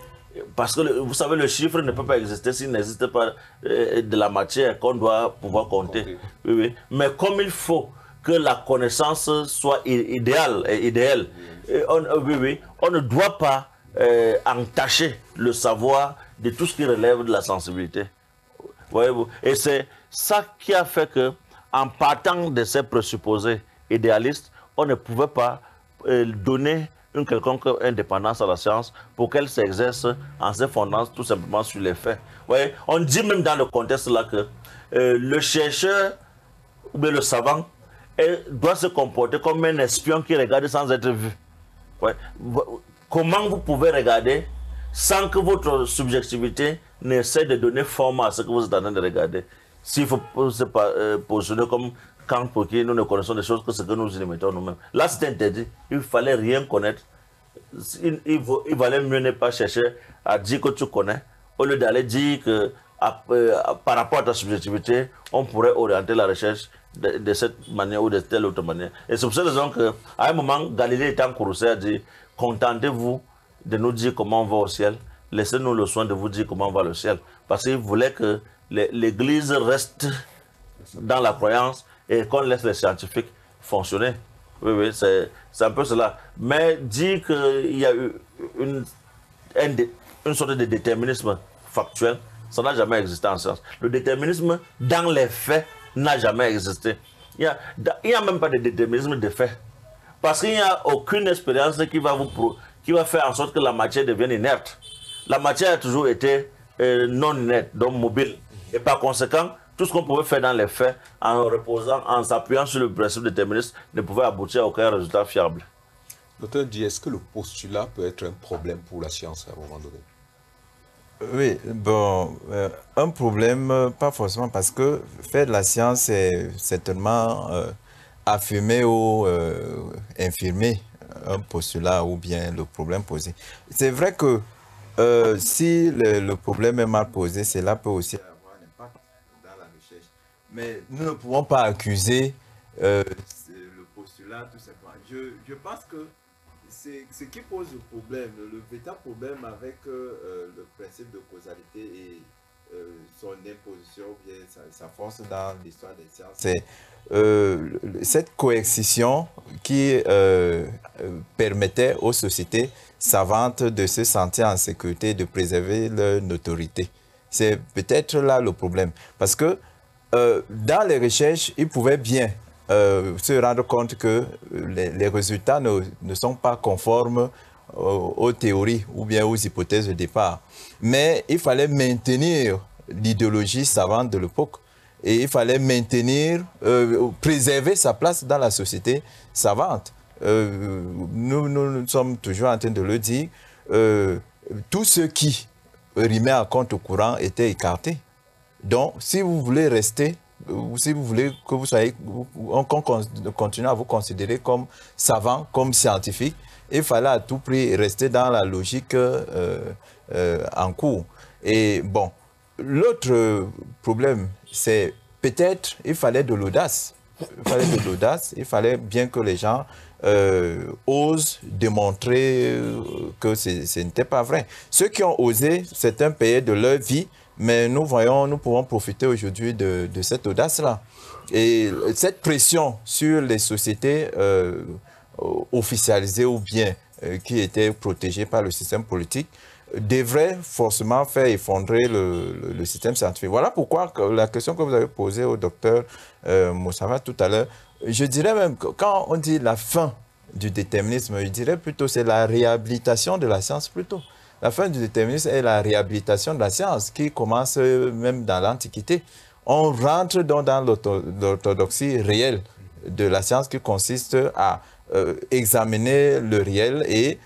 [SPEAKER 2] parce que vous savez, le chiffre ne peut pas exister s'il n'existe pas de la matière qu'on doit pouvoir compter. Oui, oui. Mais comme il faut que la connaissance soit idéale, on ne doit pas entacher le savoir de tout ce qui relève de la sensibilité. Voyez-vous? Et c'est ça qui a fait que, en partant de ces présupposés idéalistes, on ne pouvait pas donner une quelconque indépendance à la science pour qu'elle s'exerce en se fondant tout simplement sur les faits. Ouais, on dit même dans le contexte là que le chercheur ou bien le savant doit se comporter comme un espion qui regarde sans être vu. Ouais. Comment vous pouvez regarder sans que votre subjectivité n'essaie de donner forme à ce que vous êtes en train de regarder? S'il faut se positionner comme Kant pour qui nous ne connaissons des choses que ce que nous y mettons nous-mêmes. Là, c'est interdit. Il ne fallait rien connaître. Il valait mieux ne pas chercher à dire que tu connais, au lieu d'aller dire que par rapport à ta subjectivité, on pourrait orienter la recherche de cette manière ou de telle autre manière. Et c'est pour cette raison qu'à un moment, Galilée était en Courroucée a dit, contentez-vous de nous dire comment on va au ciel, laissez-nous le soin de vous dire comment on va au ciel. Parce qu'il voulait que l'Église reste dans la croyance et qu'on laisse les scientifiques fonctionner. Oui, oui, c'est un peu cela. Mais dire qu'il y a eu une sorte de déterminisme factuel, ça n'a jamais existé en science. Le déterminisme, dans les faits, n'a jamais existé. Il n'y a même pas de déterminisme de fait. Parce qu'il n'y a aucune expérience qui va faire en sorte que la matière devienne inerte. La matière a toujours été non inerte, donc mobile. Et par conséquent, tout ce qu'on pouvait faire dans les faits, en s'appuyant sur le principe déterministe, ne pouvait aboutir à aucun résultat fiable.
[SPEAKER 1] Docteur dit, est-ce que le postulat peut être un problème pour la science à un moment donné?
[SPEAKER 3] Oui, bon, un problème, pas forcément, parce que faire de la science, c'est certainement affirmer ou infirmer un postulat ou bien le problème posé. C'est vrai que si le problème est mal posé, cela peut aussi avoir un impact dans la recherche. Mais nous ne pouvons pas accuser le postulat tout simplement. Je pense que c'est ce qui pose le problème, le véritable problème avec le principe de causalité et son imposition, ou bien sa force dans l'histoire des sciences, c'est cette coercition qui permettait aux sociétés savantes de se sentir en sécurité, de préserver leur notoriété. C'est peut-être là le problème. Parce que dans les recherches, ils pouvaient bien se rendre compte que les résultats ne sont pas conformes aux théories ou bien aux hypothèses de départ. Mais il fallait maintenir l'idéologie savante de l'époque et il fallait maintenir, préserver sa place dans la société savante. Nous sommes toujours en train de le dire, tout ce qui rimait à contre-courant était écarté. Donc, si vous voulez rester, si vous voulez que vous soyez, qu'on continue à vous considérer comme savant, comme scientifique, il fallait à tout prix rester dans la logique en cours. Et bon, l'autre problème, c'est peut-être il fallait de l'audace. Il fallait de l'audace, il fallait bien que les gens osent démontrer que ce n'était pas vrai. Ceux qui ont osé, certains payaient de leur vie, mais nous voyons, nous pouvons profiter aujourd'hui de cette audace-là. Et cette pression sur les sociétés officialisées ou bien qui étaient protégées par le système politique devrait forcément faire effondrer le système scientifique. Voilà pourquoi la question que vous avez posée au docteur Moussafa tout à l'heure, je dirais même que quand on dit la fin du déterminisme, je dirais plutôt c'est la réhabilitation de la science plutôt. La fin du déterminisme est la réhabilitation de la science qui commence même dans l'Antiquité. On rentre donc dans l'orthodoxie réelle de la science qui consiste à examiner le réel et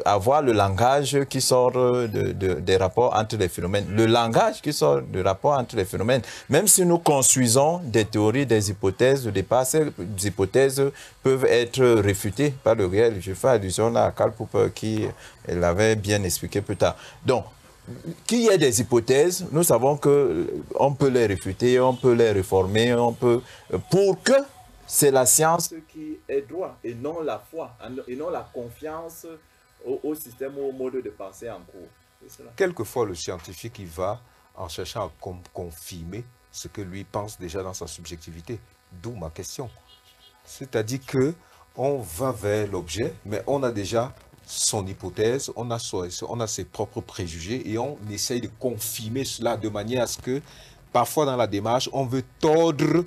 [SPEAKER 3] avoir le langage qui sort des rapports entre les phénomènes. Le langage qui sort du rapport entre les phénomènes. Même si nous construisons des théories, des hypothèses, au départ, ces hypothèses peuvent être réfutées par le réel. Je fais allusion à Karl Popper qui l'avait bien expliqué plus tard. Donc, qu'il y ait des hypothèses, nous savons qu'on peut les réfuter, on peut les réformer, on peut, pour que c'est la science qui est droit et non la foi, et non la confiance au système ou au mode de pensée en cours.
[SPEAKER 1] Quelquefois, le scientifique, il va en cherchant à confirmer ce que lui pense déjà dans sa subjectivité. D'où ma question. C'est-à-dire qu'on va vers l'objet, mais on a déjà son hypothèse, on a ses propres préjugés et on essaye de confirmer cela de manière à ce que, parfois dans la démarche, on veut tordre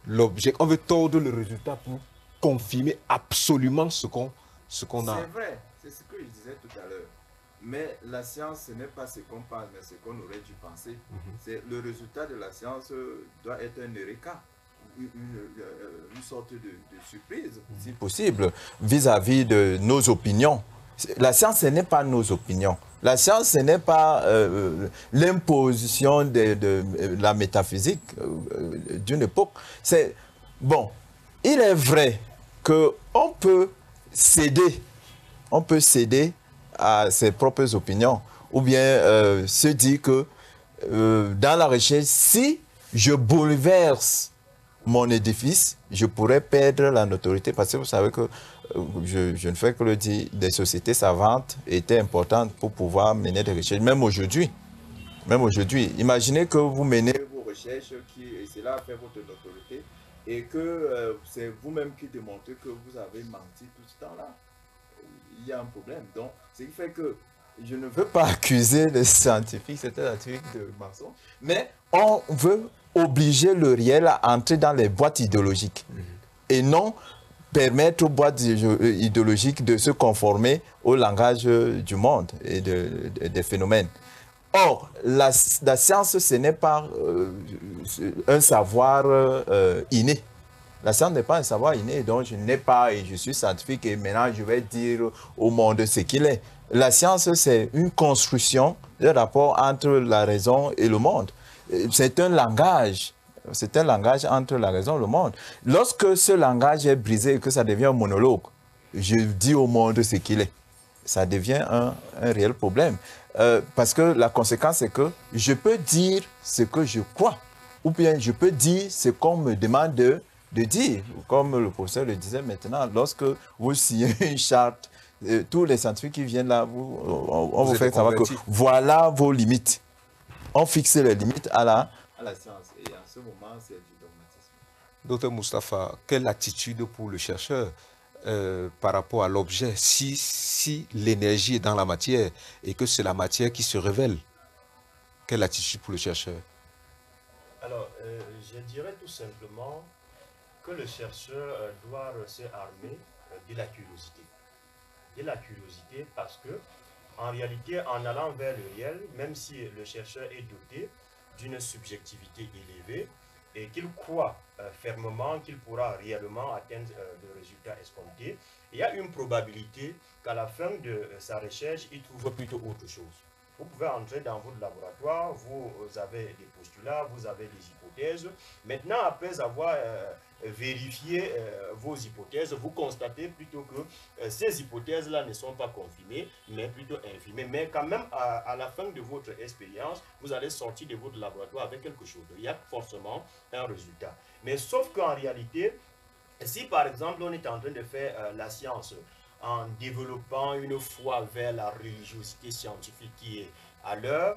[SPEAKER 1] l'objet, on veut tordre le résultat pour confirmer absolument ce qu'on a.
[SPEAKER 3] C'est vrai, c'est ce que je disais tout à l'heure. Mais la science, ce n'est pas ce qu'on pense, mais ce qu'on aurait dû penser. C'est le résultat de la science doit être un eureka, une sorte de surprise, si possible, vis-à-vis de nos opinions. La science, ce n'est pas nos opinions. La science, ce n'est pas l'imposition de la métaphysique d'une époque. Bon, il est vrai qu'on peut céder à ses propres opinions, ou bien se dire que dans la recherche, si je bouleverse mon édifice, je pourrais perdre la notoriété, parce que vous savez que je ne fais que le dire, des sociétés savantes étaient importantes pour pouvoir mener des recherches, même aujourd'hui. Imaginez que vous menez vos recherches et cela fait votre notoriété et que c'est vous-même qui démontrez que vous avez menti tout ce temps-là. Il y a un problème. Donc, ce qui fait que je ne veux pas accuser les scientifiques, c'était la théorie de mensonge, mais on veut obliger le réel à entrer dans les boîtes idéologiques et non permettre aux boîtes idéologiques de se conformer au langage du monde et des phénomènes. Or, la science, ce n'est pas un savoir inné. La science n'est pas un savoir inné, donc je n'ai pas et je suis scientifique et maintenant je vais dire au monde ce qu'il est. La science, c'est une construction de rapport entre la raison et le monde. C'est un langage entre la raison et le monde. Lorsque ce langage est brisé et que ça devient un monologue, je dis au monde ce qu'il est. Ça devient un réel problème. Parce que la conséquence, c'est que je peux dire ce que je crois, ou bien je peux dire ce qu'on me demande de dire. Comme le professeur le disait maintenant, lorsque vous signez une charte, tous les scientifiques qui viennent là, on vous fait savoir que voilà vos limites. On fixe les limites à la science. Et en ce moment, c'est du dogmatisme.
[SPEAKER 1] Docteur Moustapha, quelle attitude pour le chercheur par rapport à l'objet si l'énergie est dans la matière et que c'est la matière qui se révèle? Quelle attitude pour le chercheur?
[SPEAKER 4] Alors, je dirais tout simplement que le chercheur doit se armer de la curiosité. De la curiosité parce que, en réalité, en allant vers le réel, même si le chercheur est doté d'une subjectivité élevée, et qu'il croit fermement qu'il pourra réellement atteindre le résultat escompté, il y a une probabilité qu'à la fin de sa recherche, il trouve plutôt autre chose. Vous pouvez entrer dans votre laboratoire, vous avez des postulats, vous avez des hypothèses. Maintenant, après avoir vérifié vos hypothèses, vous constatez plutôt que ces hypothèses-là ne sont pas confirmées, mais plutôt infirmées. Mais quand même, à la fin de votre expérience, vous allez sortir de votre laboratoire avec quelque chose. Il y a forcément un résultat. Mais sauf qu'en réalité, si par exemple, on est en train de faire la science en développant une foi vers la religiosité scientifique qui est à l'heure,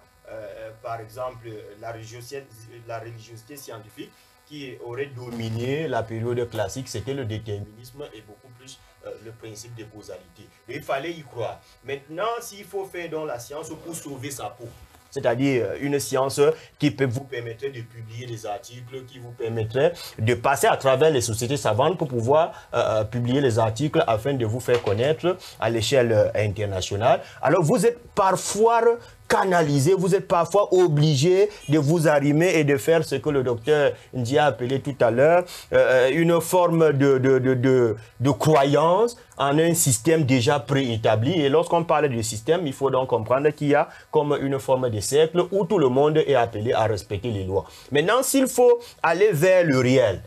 [SPEAKER 4] par exemple la religiosité scientifique qui aurait dominé la période classique, c'était le déterminisme et beaucoup plus le principe de causalité. Et il fallait y croire. Maintenant, s'il faut faire dans la science pour sauver sa peau, c'est-à-dire une science qui peut vous permettre de publier des articles, qui vous permettrait de passer à travers les sociétés savantes pour pouvoir publier les articles afin de vous faire connaître à l'échelle internationale. Alors vous êtes parfois canalisé, vous êtes parfois obligé de vous arrimer et de faire ce que le docteur Ndi a appelé tout à l'heure une forme de croyance en un système déjà préétabli. Et lorsqu'on parle de système, il faut donc comprendre qu'il y a comme une forme de cercle où tout le monde est appelé à respecter les lois. Maintenant, s'il faut aller vers le réel,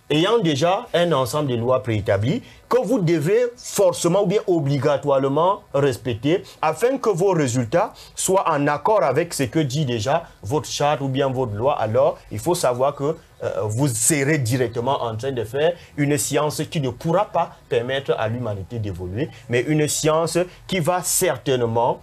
[SPEAKER 4] ayant déjà un ensemble de lois préétablies que vous devez forcément ou bien obligatoirement respecter afin que vos résultats soient en accord avec ce que dit déjà votre charte ou bien votre loi, alors il faut savoir que vous serez directement en train de faire une science qui ne pourra pas permettre à l'humanité d'évoluer, mais une science qui va certainement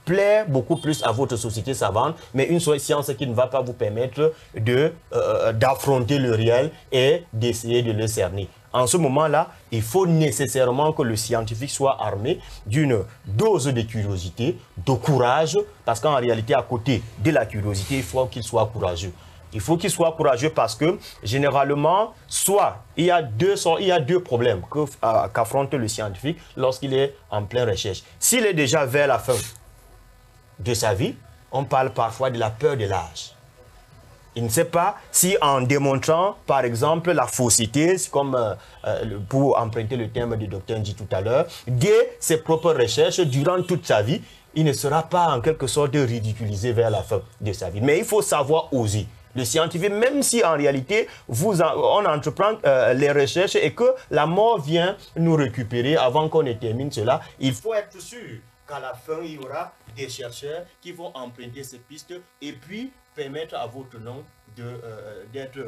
[SPEAKER 4] plaît beaucoup plus à votre société savante, mais une science qui ne va pas vous permettre d'affronter le réel et d'essayer de le cerner. En ce moment-là, il faut nécessairement que le scientifique soit armé d'une dose de curiosité, de courage, parce qu'en réalité, à côté de la curiosité, il faut qu'il soit courageux. Il faut qu'il soit courageux parce que, généralement, soit il y a deux problèmes qu'affronte le scientifique lorsqu'il est en pleine recherche. S'il est déjà vers la fin de sa vie, on parle parfois de la peur de l'âge. Il ne sait pas si en démontrant, par exemple, la fausseté, comme pour emprunter le terme du docteur Ndi tout à l'heure, de ses propres recherches durant toute sa vie, il ne sera pas en quelque sorte ridiculisé vers la fin de sa vie. Mais il faut savoir oser. Le scientifique, même si en réalité, on entreprend les recherches et que la mort vient nous récupérer avant qu'on ne termine cela, il faut être sûr qu'à la fin, il y aura des chercheurs qui vont emprunter ces pistes et puis permettre à votre nom d'être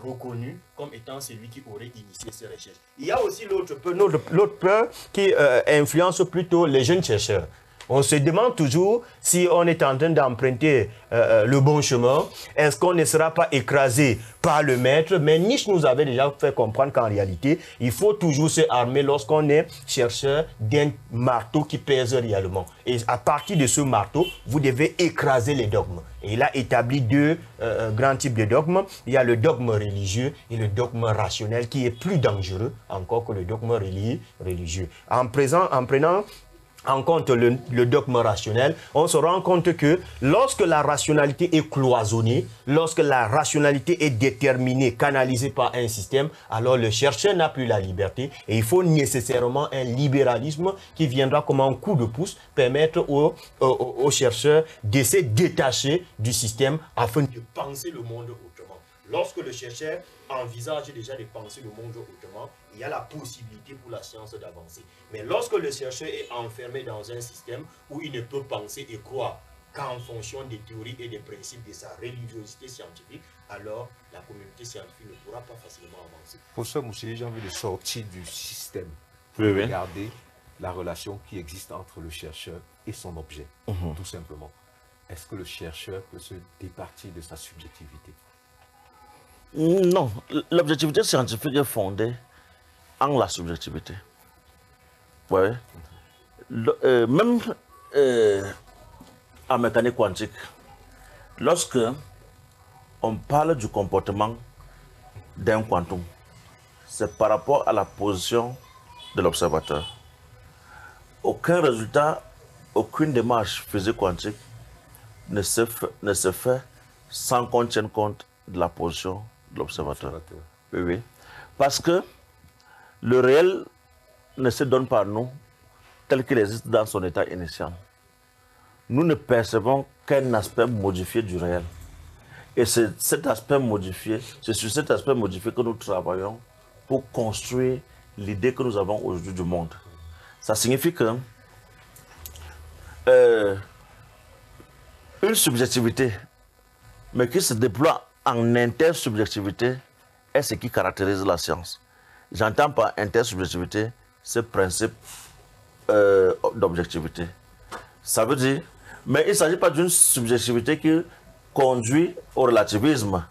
[SPEAKER 4] reconnu comme étant celui qui aurait initié ces recherches. Il y a aussi l'autre peur qui influence plutôt les jeunes chercheurs. On se demande toujours si on est en train d'emprunter le bon chemin. Est-ce qu'on ne sera pas écrasé par le maître? Mais Nietzsche nous avait déjà fait comprendre qu'en réalité, il faut toujours se armer lorsqu'on est chercheur d'un marteau qui pèse réellement. Et à partir de ce marteau, vous devez écraser les dogmes. Et il a établi deux grands types de dogmes. Il y a le dogme religieux et le dogme rationnel qui est plus dangereux encore que le dogme religieux. En prenant en compte le dogme rationnel, on se rend compte que lorsque la rationalité est cloisonnée, lorsque la rationalité est déterminée, canalisée par un système, alors le chercheur n'a plus la liberté et il faut nécessairement un libéralisme qui viendra comme un coup de pouce permettre aux chercheurs de se détacher du système afin de penser le monde autrement. Lorsque le chercheur envisage déjà de penser le monde autrement, il y a la possibilité pour la science d'avancer. Mais lorsque le chercheur est enfermé dans un système où il ne peut penser et croire qu'en fonction des théories et des principes de sa religiosité scientifique, alors la communauté scientifique ne pourra pas facilement avancer.
[SPEAKER 1] Professeur Mousseli, j'ai envie de sortir du système pour
[SPEAKER 2] Oui.
[SPEAKER 1] regarder la relation qui existe entre le chercheur et son objet, tout simplement. Est-ce que le chercheur peut se départir de sa subjectivité?
[SPEAKER 2] Non, l'objectivité scientifique est fondée en la subjectivité. Ouais. Même en mécanique quantique, lorsque on parle du comportement d'un quantum, c'est par rapport à la position de l'observateur. Aucun résultat, aucune démarche physique quantique ne se fait sans qu'on tienne compte de la position de l'observateur. Oui, oui. Parce que le réel ne se donne pas à nous tel qu'il existe dans son état initial. Nous ne percevons qu'un aspect modifié du réel. Et c'est cet aspect modifié, c'est sur cet aspect modifié que nous travaillons pour construire l'idée que nous avons aujourd'hui du monde. Ça signifie que une subjectivité, mais qui se déploie en intersubjectivité, est ce qui caractérise la science. J'entends par intersubjectivité ce principe d'objectivité. Ça veut dire, mais il ne s'agit pas d'une subjectivité qui conduit au relativisme.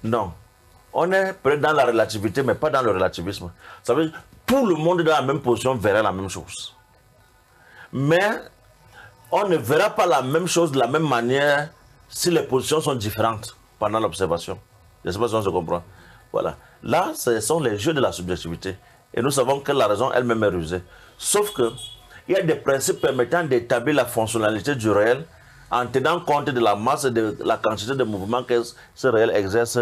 [SPEAKER 2] Non. On est peut-être dans la relativité, mais pas dans le relativisme. Ça veut dire tout le monde dans la même position verrait la même chose. Mais on ne verra pas la même chose de la même manière si les positions sont différentes pendant l'observation. Je ne sais pas si on se comprend. Voilà. Là, ce sont les jeux de la subjectivité. Et nous savons que la raison elle-même est rusée. Sauf qu'il y a des principes permettant d'établir la fonctionnalité du réel en tenant compte de la masse et de la quantité de mouvements que ce réel exerce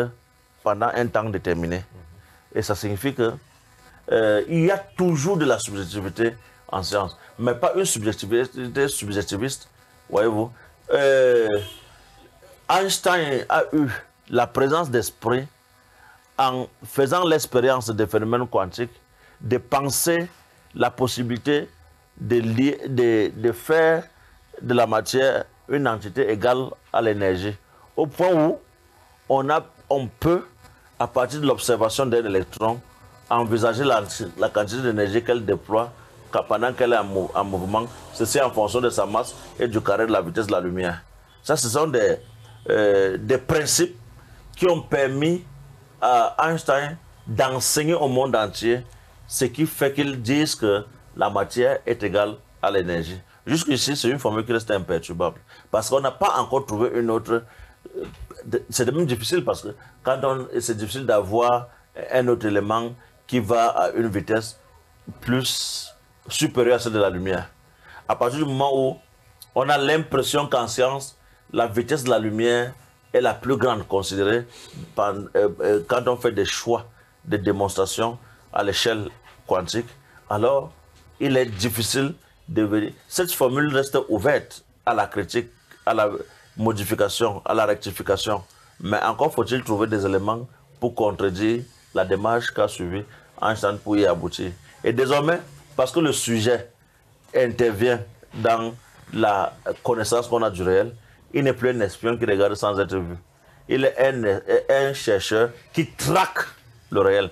[SPEAKER 2] pendant un temps déterminé. Et ça signifie que il y a toujours de la subjectivité en science, mais pas une subjectivité subjectiviste. Voyez-vous, Einstein a eu la présence d'esprit en faisant l'expérience des phénomènes quantiques de penser la possibilité de faire de la matière une entité égale à l'énergie, au point où on peut, à partir de l'observation d'un électron, envisager la quantité d'énergie qu'elle déploie pendant qu'elle est en mouvement, ceci en fonction de sa masse et du carré de la vitesse de la lumière. Ça, ce sont des principes qui ont permis à Einstein d'enseigner au monde entier ce qui fait qu'ils disent que la matière est égale à l'énergie. Jusqu'ici, c'est une formule qui reste imperturbable. Parce qu'on n'a pas encore trouvé une autre. C'est même difficile parce que c'est difficile d'avoir un autre élément qui va à une vitesse plus supérieure à celle de la lumière. À partir du moment où on a l'impression qu'en science, la vitesse de la lumière est la plus grande considérée quand on fait des choix de démonstration à l'échelle quantique, alors il est difficile de venir. Cette formule reste ouverte à la critique, à la modification, à la rectification. Mais encore faut-il trouver des éléments pour contredire la démarche qu'a suivie Einstein pour y aboutir. Et désormais, parce que le sujet intervient dans la connaissance qu'on a du réel, il n'est plus un espion qui regarde sans être vu. Il est un chercheur qui traque le réel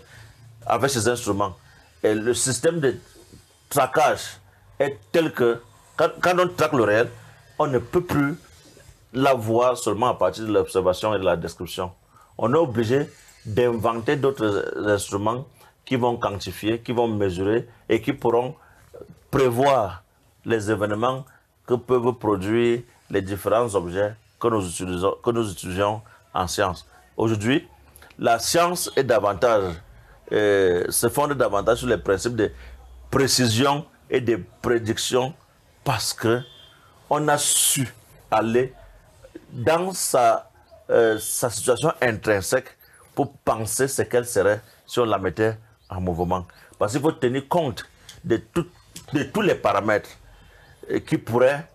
[SPEAKER 2] avec ses instruments. Et le système de traquage est tel que quand on traque le réel, on ne peut plus la voir seulement à partir de l'observation et de la description. On est obligé d'inventer d'autres instruments qui vont quantifier, qui vont mesurer et qui pourront prévoir les événements que peuvent produire les différents objets que nous utilisons en science. Aujourd'hui, la science est davantage, se fonde davantage sur les principes de précision et de prédiction parce qu'on a su aller dans sa situation intrinsèque pour penser ce qu'elle serait si on la mettait en mouvement. Parce qu'il faut tenir compte de tous les paramètres qui pourraient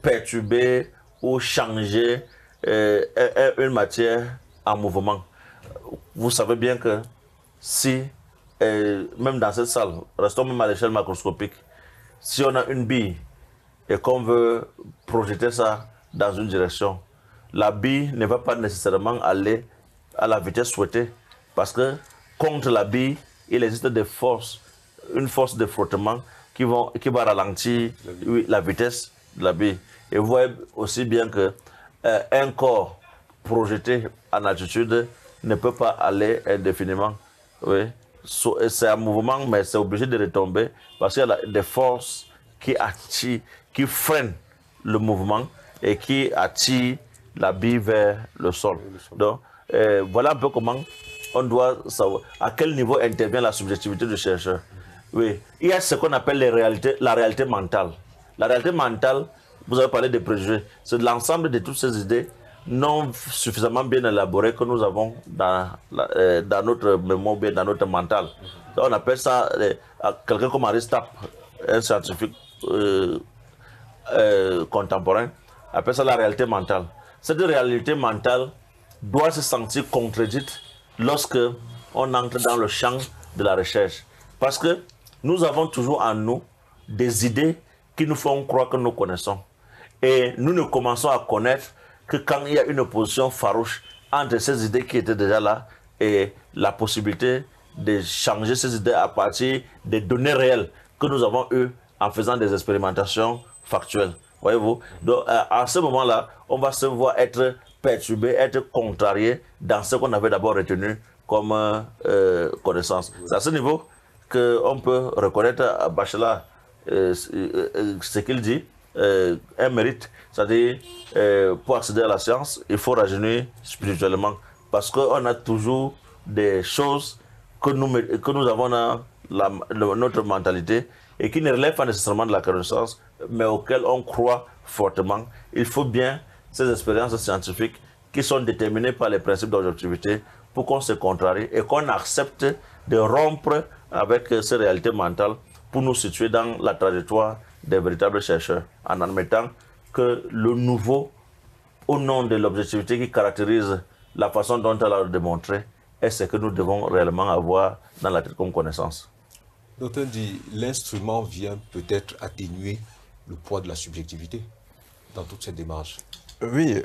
[SPEAKER 2] perturber ou changer une matière en mouvement. Vous savez bien que si, même dans cette salle, restons même à l'échelle macroscopique, si on a une bille et qu'on veut projeter ça dans une direction, la bille ne va pas nécessairement aller à la vitesse souhaitée parce que contre la bille, il existe des forces, une force de frottement qui va ralentir la vitesse de la bille. Et vous voyez aussi bien que un corps projeté en altitude ne peut pas aller indéfiniment. Oui. C'est un mouvement, mais c'est obligé de retomber parce qu'il y a des forces qui attirent, qui freinent le mouvement et qui attirent la bille vers le sol. Donc, voilà un peu comment on doit savoir à quel niveau intervient la subjectivité du chercheur. Oui. Il y a ce qu'on appelle la réalité mentale. La réalité mentale, vous avez parlé des préjugés, c'est l'ensemble de toutes ces idées non suffisamment bien élaborés que nous avons dans notre mémoire, bien dans notre mental. On appelle ça, quelqu'un comme Aristote, un scientifique contemporain, appelle ça la réalité mentale. Cette réalité mentale doit se sentir contredite lorsque on entre dans le champ de la recherche. Parce que nous avons toujours en nous des idées qui nous font croire que nous connaissons. Et nous ne commençons à connaître que quand il y a une opposition farouche entre ces idées qui étaient déjà là et la possibilité de changer ces idées à partir des données réelles que nous avons eues en faisant des expérimentations factuelles. Voyez-vous? Donc, à ce moment-là, on va se voir être perturbé, être contrarié dans ce qu'on avait d'abord retenu comme connaissance. C'est à ce niveau qu'on peut reconnaître à Bachelard ce qu'il dit, un mérite, c'est-à-dire pour accéder à la science, il faut rajeunir spirituellement, parce qu'on a toujours des choses que nous avons dans notre mentalité et qui ne relèvent pas nécessairement de la connaissance, mais auxquelles on croit fortement. Il faut bien ces expériences scientifiques qui sont déterminées par les principes d'objectivité pour qu'on se contrarie et qu'on accepte de rompre avec ces réalités mentales pour nous situer dans la trajectoire des véritables chercheurs, en admettant que le nouveau, au nom de l'objectivité qui caractérise la façon dont elle a démontré, est ce que nous devons réellement avoir dans la tête comme connaissance.
[SPEAKER 1] Docteur dit, l'instrument vient peut-être atténuer le poids de la subjectivité dans toute cette démarche.
[SPEAKER 3] Oui,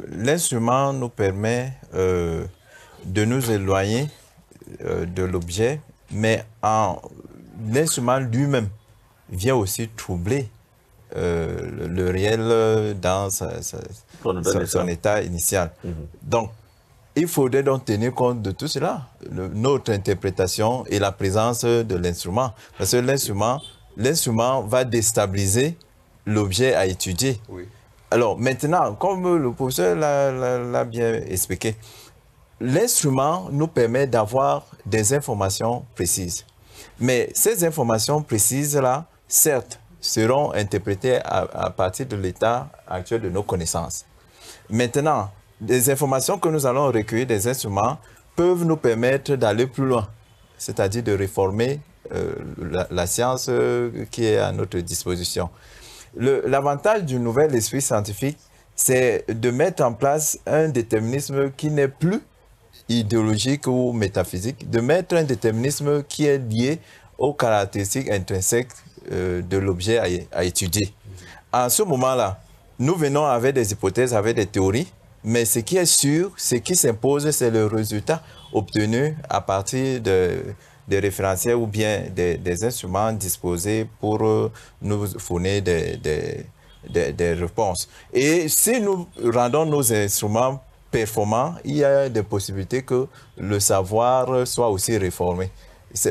[SPEAKER 3] l'instrument nous permet de nous éloigner de l'objet, mais l'instrument lui-même vient aussi troubler le réel dans son état initial. Donc, il faudrait donc tenir compte de tout cela, notre interprétation et la présence de l'instrument. Parce que l'instrument va déstabiliser l'objet à étudier. Oui. Alors maintenant, comme le professeur l'a bien expliqué, l'instrument nous permet d'avoir des informations précises. Mais ces informations précises-là, certes, seront interprétées à partir de l'état actuel de nos connaissances. Maintenant, les informations que nous allons recueillir des instruments peuvent nous permettre d'aller plus loin, c'est-à-dire de réformer la science qui est à notre disposition. L'avantage du nouvel esprit scientifique, c'est de mettre en place un déterminisme qui n'est plus idéologique ou métaphysique, de mettre un déterminisme qui est lié aux caractéristiques intrinsèques de l'objet à étudier. En ce moment-là, nous venons avec des hypothèses, avec des théories, mais ce qui est sûr, ce qui s'impose, c'est le résultat obtenu à partir des référentiels ou bien des instruments disposés pour nous fournir des réponses. Et si nous rendons nos instruments performants, il y a des possibilités que le savoir soit aussi réformé.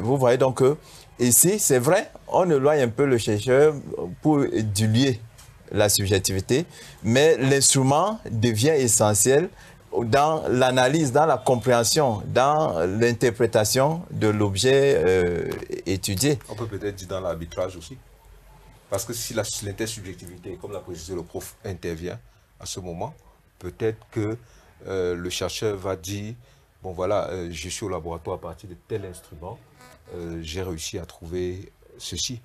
[SPEAKER 3] Vous voyez donc que ici, c'est vrai, on éloigne un peu le chercheur pour diluer la subjectivité, mais l'instrument devient essentiel dans l'analyse, dans la compréhension, dans l'interprétation de l'objet étudié.
[SPEAKER 1] On peut peut-être dire dans l'arbitrage aussi. Parce que si l'intersubjectivité, comme l'a précisé le prof, intervient à ce moment, peut-être que le chercheur va dire, bon voilà, je suis au laboratoire à partir de tel instrument, j'ai réussi à trouver ceci.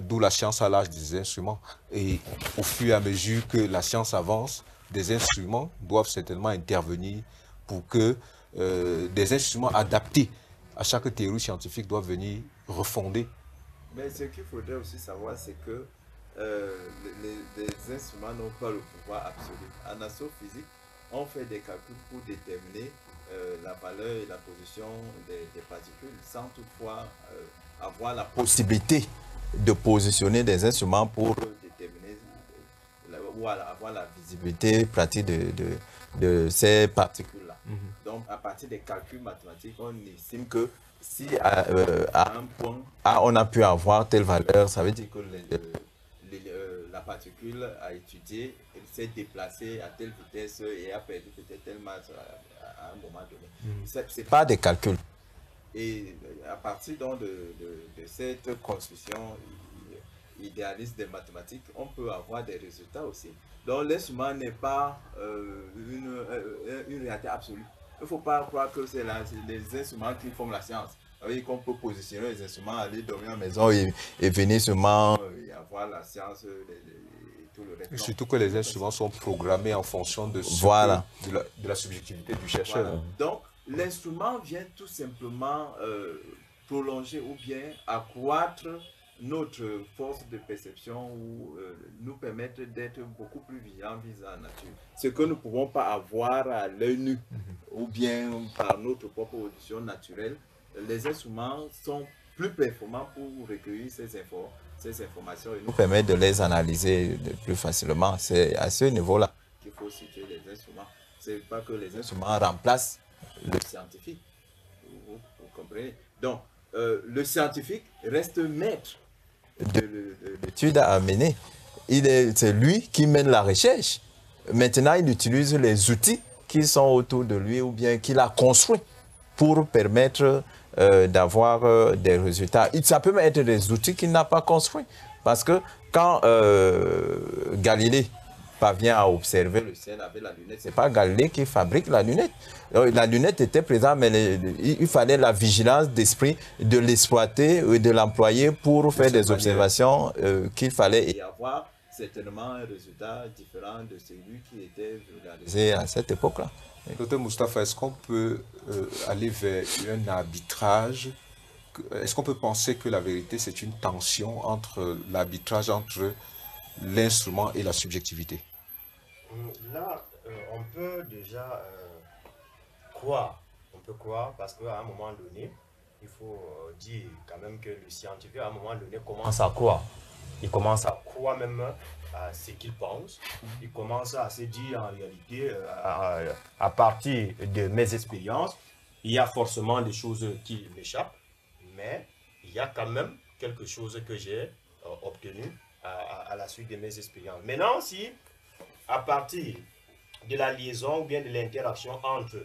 [SPEAKER 1] D'où la science à l'âge des instruments. Et au fur et à mesure que la science avance, des instruments doivent certainement intervenir pour que des instruments adaptés à chaque théorie scientifique doivent venir refonder.
[SPEAKER 3] Mais ce qu'il faudrait aussi savoir, c'est que les instruments n'ont pas le pouvoir absolu. En astrophysique, on fait des calculs pour déterminer la valeur et la position des particules sans toutefois avoir la possibilité de positionner des instruments pour déterminer ou avoir la visibilité pratique de ces particules-là. Donc, à partir des calculs mathématiques, on estime que si à un point A, on a pu avoir telle valeur, ça veut dire que la particule a étudié, elle s'est déplacée à telle vitesse et a perdu peut-être telle masse à un moment donné. Ce n'est pas des calculs. Et à partir donc de cette construction, idéaliste des mathématiques, on peut avoir des résultats aussi. Donc l'instrument n'est pas une réalité absolue. Il ne faut pas croire que c'est les instruments qui font la science. Oui, qu'on peut positionner les instruments, aller dormir à la maison et venir seulement avoir la science et tout le reste.
[SPEAKER 1] Et surtout que les instruments sont programmés en fonction de, de la subjectivité du chercheur.
[SPEAKER 3] Voilà. Donc, l'instrument vient tout simplement prolonger ou bien accroître notre force de perception ou nous permettre d'être beaucoup plus vigilants vis-à-vis de la nature. Ce que nous ne pouvons pas avoir à l'œil nu ou bien par notre propre audition naturelle, les instruments sont plus performants pour recueillir ces informations et nous permettre de les analyser plus facilement. C'est à ce niveau-là qu'il faut situer les instruments. Ce n'est pas que les instruments remplacent le scientifique. Vous comprenez? Donc, le scientifique reste maître de l'étude à mener. C'est lui qui mène la recherche. Maintenant, il utilise les outils qui sont autour de lui ou bien qu'il a construits pour permettre d'avoir des résultats. Ça peut même être des outils qu'il n'a pas construits. Parce que quand Galilée parvient à observer le ciel avec la lunette, ce n'est pas Galilée qui fabrique la lunette. La lunette était présente, mais il fallait la vigilance d'esprit de l'exploiter et de l'employer pour faire des observations qu'il fallait et avoir certainement un résultat différent de celui qui était réalisé à cette époque-là.
[SPEAKER 1] Docteur Moustapha, est-ce qu'on peut aller vers un arbitrage? Est-ce qu'on peut penser que la vérité, c'est une tension entre l'arbitrage entre l'instrument et la subjectivité?
[SPEAKER 4] Là, on peut déjà croire. On peut croire parce qu'à un moment donné, il faut dire quand même que le scientifique, à un moment donné, commence à croire. Il commence à croire même à ce qu'il pense. Il commence à se dire en réalité, à partir de mes expériences, il y a forcément des choses qui m'échappent, mais il y a quand même quelque chose que j'ai obtenu à la suite de mes expériences. Maintenant, si à partir de la liaison ou bien de l'interaction entre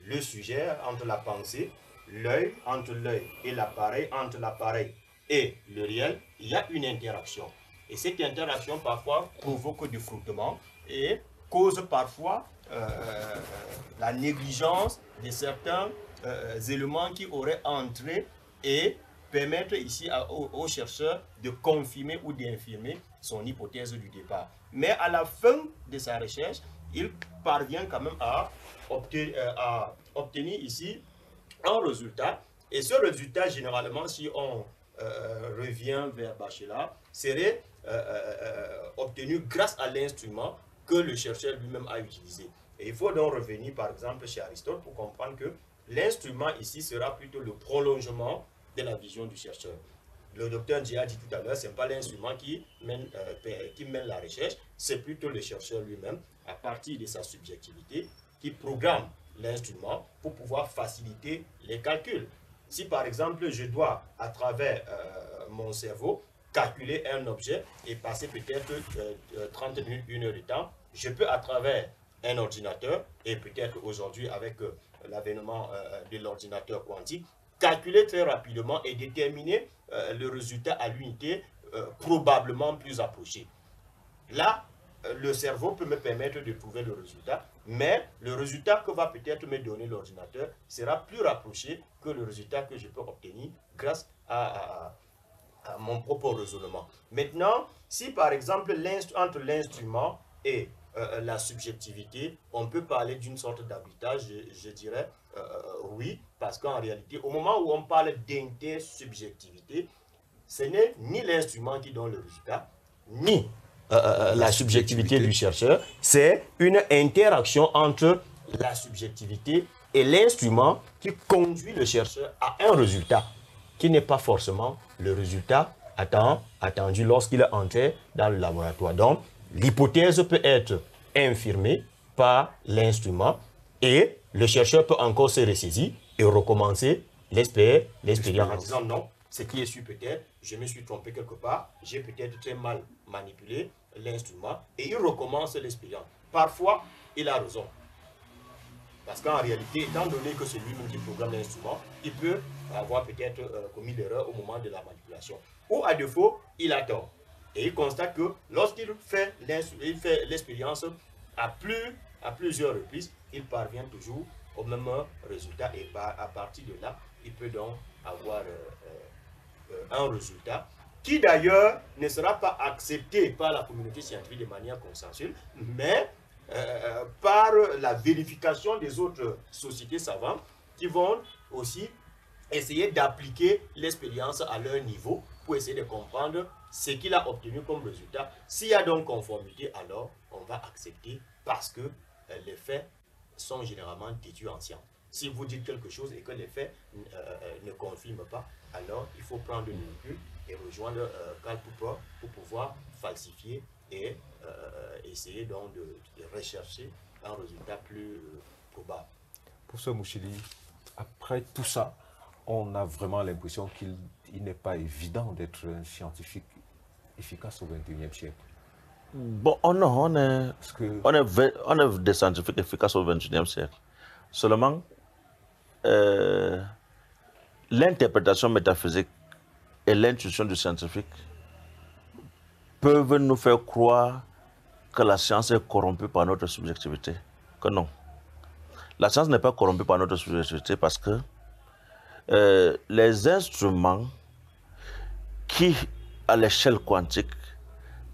[SPEAKER 4] le sujet, entre la pensée, l'œil, entre l'œil et l'appareil, entre l'appareil et le réel, il y a une interaction. Et cette interaction parfois provoque du frottement et cause parfois la négligence de certains éléments qui auraient entré et permettre ici au chercheur de confirmer ou d'infirmer son hypothèse du départ. Mais à la fin de sa recherche, il parvient quand même à obtenir ici un résultat. Et ce résultat, généralement, si on revient vers Bachelard, serait obtenu grâce à l'instrument que le chercheur lui-même a utilisé. Et il faut donc revenir, par exemple, chez Aristote pour comprendre que l'instrument ici sera plutôt le prolongement de la vision du chercheur. Le docteur Ndiaye a dit tout à l'heure, ce n'est pas l'instrument qui mène la recherche, c'est plutôt le chercheur lui-même, à partir de sa subjectivité, qui programme l'instrument pour pouvoir faciliter les calculs. Si par exemple, je dois, à travers mon cerveau, calculer un objet et passer peut-être 30 minutes, 1 heure de temps, je peux à travers un ordinateur, et peut-être aujourd'hui avec l'avènement de l'ordinateur quantique, calculer très rapidement et déterminer le résultat à l'unité probablement plus approché. Là, le cerveau peut me permettre de trouver le résultat, mais le résultat que va peut-être me donner l'ordinateur sera plus rapproché que le résultat que je peux obtenir grâce à mon propre raisonnement. Maintenant, si par exemple entre l'instrument et la subjectivité, on peut parler d'une sorte d'arbitrage, je dirais oui, parce qu'en réalité, au moment où on parle d'intersubjectivité, ce n'est ni l'instrument qui donne le résultat, ni la subjectivité du chercheur, c'est une interaction entre la subjectivité et l'instrument qui conduit le chercheur à un résultat qui n'est pas forcément le résultat attendu lorsqu'il est entré dans le laboratoire. Donc, l'hypothèse peut être infirmée par l'instrument et le chercheur peut encore se ressaisir et recommencer l'expérience en disant non, ce qui est su peut-être, je me suis trompé quelque part, j'ai peut-être très mal manipulé l'instrument et il recommence l'expérience. Parfois, il a raison. Parce qu'en réalité, étant donné que c'est lui-même qui programme l'instrument, il peut avoir peut-être commis l'erreur au moment de la manipulation. Ou à défaut, il a tort. Et il constate que lorsqu'il fait l'expérience à plusieurs reprises, il parvient toujours au même résultat. Et à partir de là, il peut donc avoir un résultat qui d'ailleurs ne sera pas accepté par la communauté scientifique de manière consensuelle, mais par la vérification des autres sociétés savantes qui vont aussi essayer d'appliquer l'expérience à leur niveau pour essayer de comprendre ce qu'il a obtenu comme résultat. S'il y a donc conformité, alors on va accepter parce que les faits sont généralement déduits en science. Si vous dites quelque chose et que les faits ne confirment pas, alors il faut prendre une recul et rejoindre Karl Popper pour pouvoir falsifier et essayer donc de rechercher un résultat plus probable.
[SPEAKER 1] Professeur Mouchili, après tout ça, on a vraiment l'impression qu'il n'est pas évident d'être un scientifique efficace au XXIe siècle.
[SPEAKER 2] Bon, on est des scientifiques efficaces au XXIe siècle. Seulement, l'interprétation métaphysique et l'intuition du scientifique peuvent nous faire croire que la science est corrompue par notre subjectivité. Que non. La science n'est pas corrompue par notre subjectivité parce que les instruments qui, à l'échelle quantique,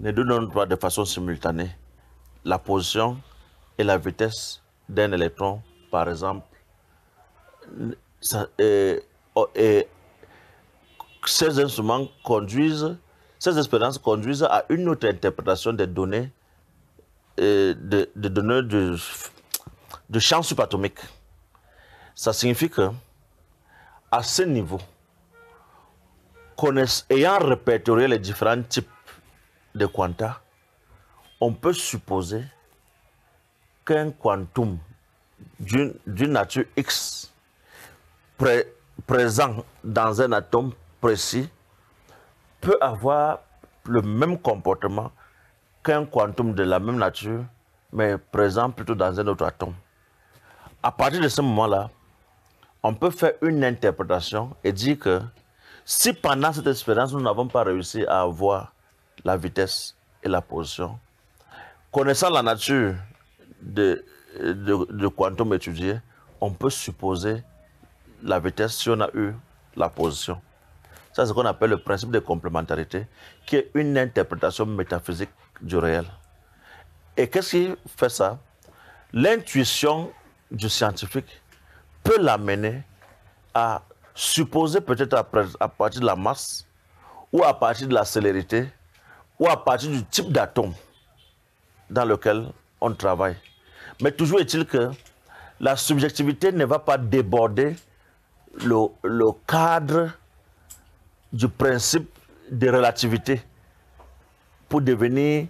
[SPEAKER 2] ne donnent pas de façon simultanée la position et la vitesse d'un électron, par exemple, ces instruments conduisent, ces expériences conduisent à une autre interprétation des données, de données de champ subatomique. Ça signifie que, à ce niveau, ayant répertorié les différents types de quanta, on peut supposer qu'un quantum d'une nature X présent dans un atome précis peut avoir le même comportement qu'un quantum de la même nature, mais présent plutôt dans un autre atome. À partir de ce moment-là, on peut faire une interprétation et dire que si pendant cette expérience, nous n'avons pas réussi à avoir la vitesse et la position, connaissant la nature de quantum étudié, on peut supposer la vitesse si on a eu la position. Ça, c'est ce qu'on appelle le principe de complémentarité, qui est une interprétation métaphysique du réel. Et qu'est-ce qui fait ça? L'intuition du scientifique peut l'amener à supposer peut-être à partir de la masse, ou à partir de la célérité, ou à partir du type d'atome dans lequel on travaille. Mais toujours est-il que la subjectivité ne va pas déborder le cadre du principe de relativité pour devenir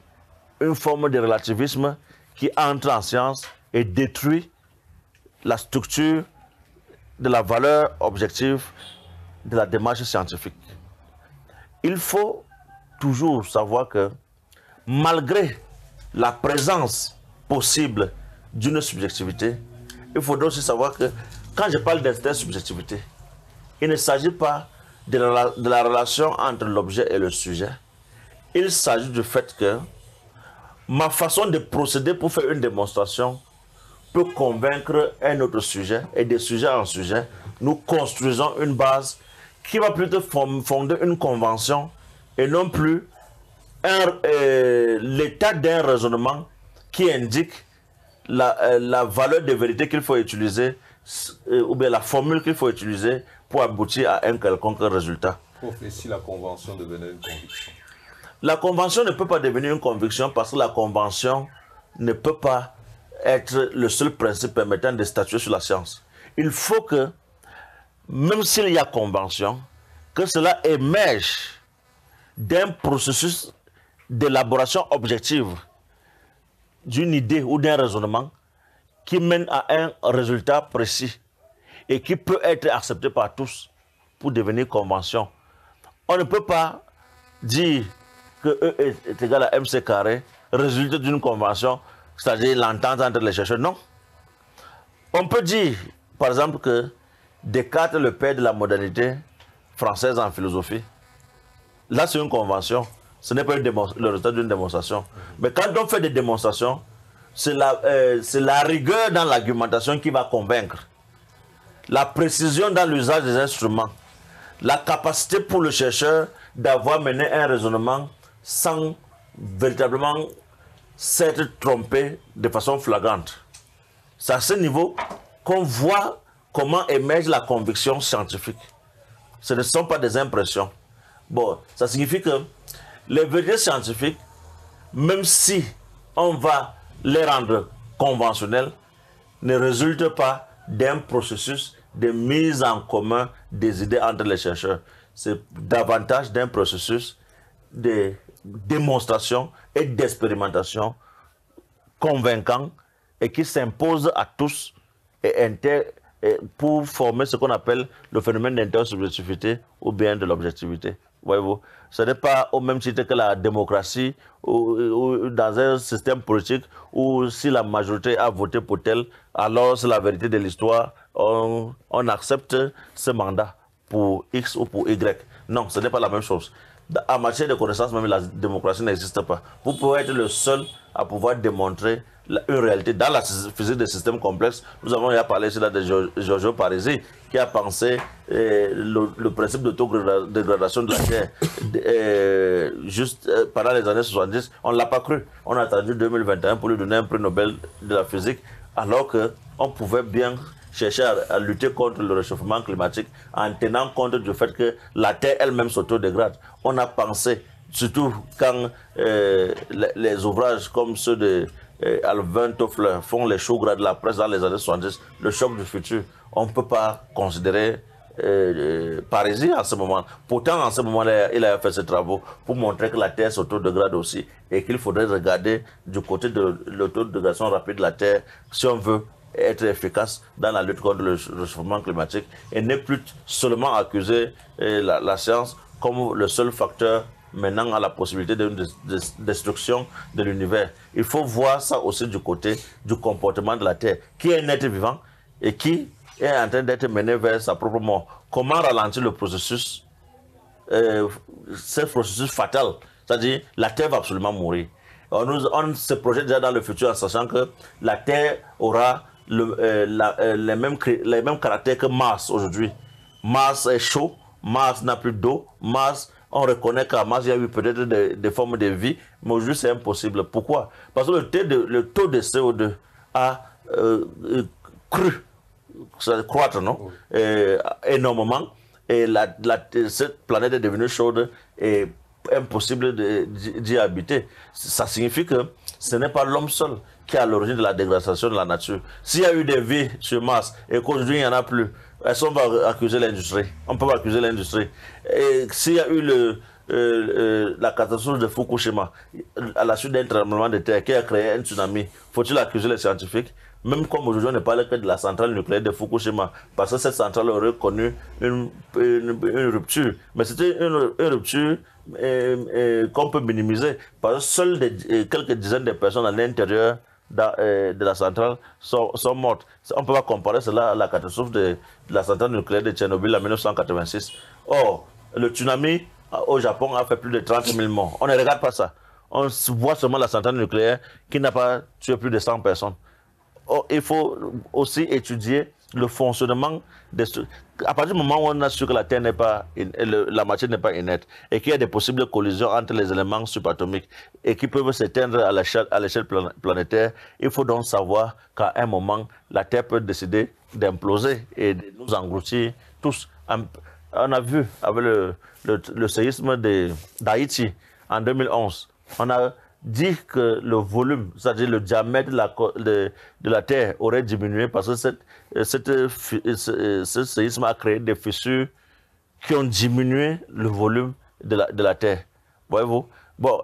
[SPEAKER 2] une forme de relativisme qui entre en science et détruit la structure de la valeur objective de la démarche scientifique. Il faut toujours savoir que malgré la présence possible d'une subjectivité, il faudra aussi savoir que quand je parle d'intersubjectivité, il ne s'agit pas de la relation entre l'objet et le sujet. Il s'agit du fait que ma façon de procéder pour faire une démonstration peut convaincre un autre sujet, et de sujet en sujet, nous construisons une base qui va plutôt fonder une convention et non plus l'état d'un raisonnement qui indique la valeur de vérité qu'il faut utiliser ou bien la formule qu'il faut utiliser pour aboutir à un quelconque résultat.
[SPEAKER 1] Prof, et si la convention devenait une conviction?
[SPEAKER 2] La convention ne peut pas devenir une conviction parce que la convention ne peut pas être le seul principe permettant de statuer sur la science. Il faut que, même s'il y a convention, que cela émerge d'un processus d'élaboration objective d'une idée ou d'un raisonnement qui mène à un résultat précis et qui peut être accepté par tous pour devenir convention. On ne peut pas dire que E est égal à MC carré, résultat d'une convention, c'est-à-dire l'entente entre les chercheurs. Non. On peut dire, par exemple, que Descartes est le père de la modernité française en philosophie. Là, c'est une convention. Ce n'est pas le résultat d'une démonstration. Mais quand on fait des démonstrations, c'est la rigueur dans l'argumentation qui va convaincre. La précision dans l'usage des instruments. La capacité pour le chercheur d'avoir mené un raisonnement sans véritablement s'être trompé de façon flagrante. C'est à ce niveau qu'on voit comment émerge la conviction scientifique. Ce ne sont pas des impressions. Bon, ça signifie que les vérités scientifiques, même si on va les rendre conventionnelles, ne résultent pas d'un processus de mise en commun des idées entre les chercheurs. C'est davantage d'un processus de démonstration et d'expérimentation convaincant et qui s'impose à tous et pour former ce qu'on appelle le phénomène d'intersubjectivité ou bien de l'objectivité. Voyez-vous, ce n'est pas au même titre que la démocratie ou dans un système politique où si la majorité a voté pour tel, alors c'est la vérité de l'histoire, on accepte ce mandat pour X ou pour Y. Non, ce n'est pas la même chose. En matière de connaissance, même la démocratie n'existe pas. Vous pouvez être le seul à pouvoir démontrer une réalité. Dans la physique des systèmes complexes, nous avons déjà parlé là de Giorgio Parisi, qui a pensé le principe de dégradation de la Terre juste pendant les années 70. On ne l'a pas cru. On a attendu 2021 pour lui donner un prix Nobel de la physique, alors qu'on pouvait bien chercher à lutter contre le réchauffement climatique en tenant compte du fait que la Terre elle-même s'autodégrade. On a pensé, surtout quand les ouvrages comme ceux de Alvin Toffler font les choux gras de la presse dans les années 70, le choc du futur, on ne peut pas considérer Parisi en ce moment. Pourtant, en ce moment-là, il a fait ses travaux pour montrer que la Terre s'autodégrade aussi et qu'il faudrait regarder du côté de l'autodégradation rapide de la Terre si on veut être efficace dans la lutte contre le réchauffement climatique et ne plus seulement accuser la science comme le seul facteur menant à la possibilité d'une destruction de l'univers. Il faut voir ça aussi du côté du comportement de la Terre, qui est un être vivant et qui est en train d'être mené vers sa propre mort. Comment ralentir le processus, ce processus fatal, c'est-à-dire la Terre va absolument mourir. On se projette déjà dans le futur en sachant que la Terre aura les mêmes caractères que Mars aujourd'hui. Mars est chaud, Mars n'a plus d'eau, Mars, on reconnaît qu'à Mars il y a eu peut-être des formes de vie, mais aujourd'hui c'est impossible. Pourquoi? Parce que le taux de CO2 a cru, ça croître, non? Énormément, et cette planète est devenue chaude et impossible d'y habiter. Ça signifie que ce n'est pas l'homme seul qui est à l'origine de la dégradation de la nature. S'il y a eu des vies sur Mars et qu'aujourd'hui il n'y en a plus, est-ce qu'on va accuser l'industrie? On peut pas accuser l'industrie. Et s'il y a eu la catastrophe de Fukushima, à la suite d'un tremblement de terre qui a créé un tsunami, faut-il accuser les scientifiques? Même comme aujourd'hui on ne parle que de la centrale nucléaire de Fukushima, parce que cette centrale aurait connu une rupture. Mais c'était une rupture qu'on peut minimiser, parce que seules quelques dizaines de personnes à l'intérieur de la centrale sont mortes. On ne peut pas comparer cela à la catastrophe de la centrale nucléaire de Tchernobyl en 1986. Or, le tsunami au Japon a fait plus de 30 000 morts. On ne regarde pas ça. On voit seulement la centrale nucléaire qui n'a pas tué plus de 100 personnes. Or, il faut aussi étudier le fonctionnement à partir du moment où on a su que la Terre n'est pas, la matière n'est pas inerte et qu'il y a des possibles collisions entre les éléments subatomiques et qui peuvent s'éteindre à l'échelle planétaire, il faut donc savoir qu'à un moment, la Terre peut décider d'imploser et de nous engloutir tous. On a vu avec le séisme d'Haïti en 2011, on a dit que le volume, c'est-à-dire le diamètre de la Terre aurait diminué parce que ce séisme a créé des fissures qui ont diminué le volume de la Terre. Voyez-vous? Bon,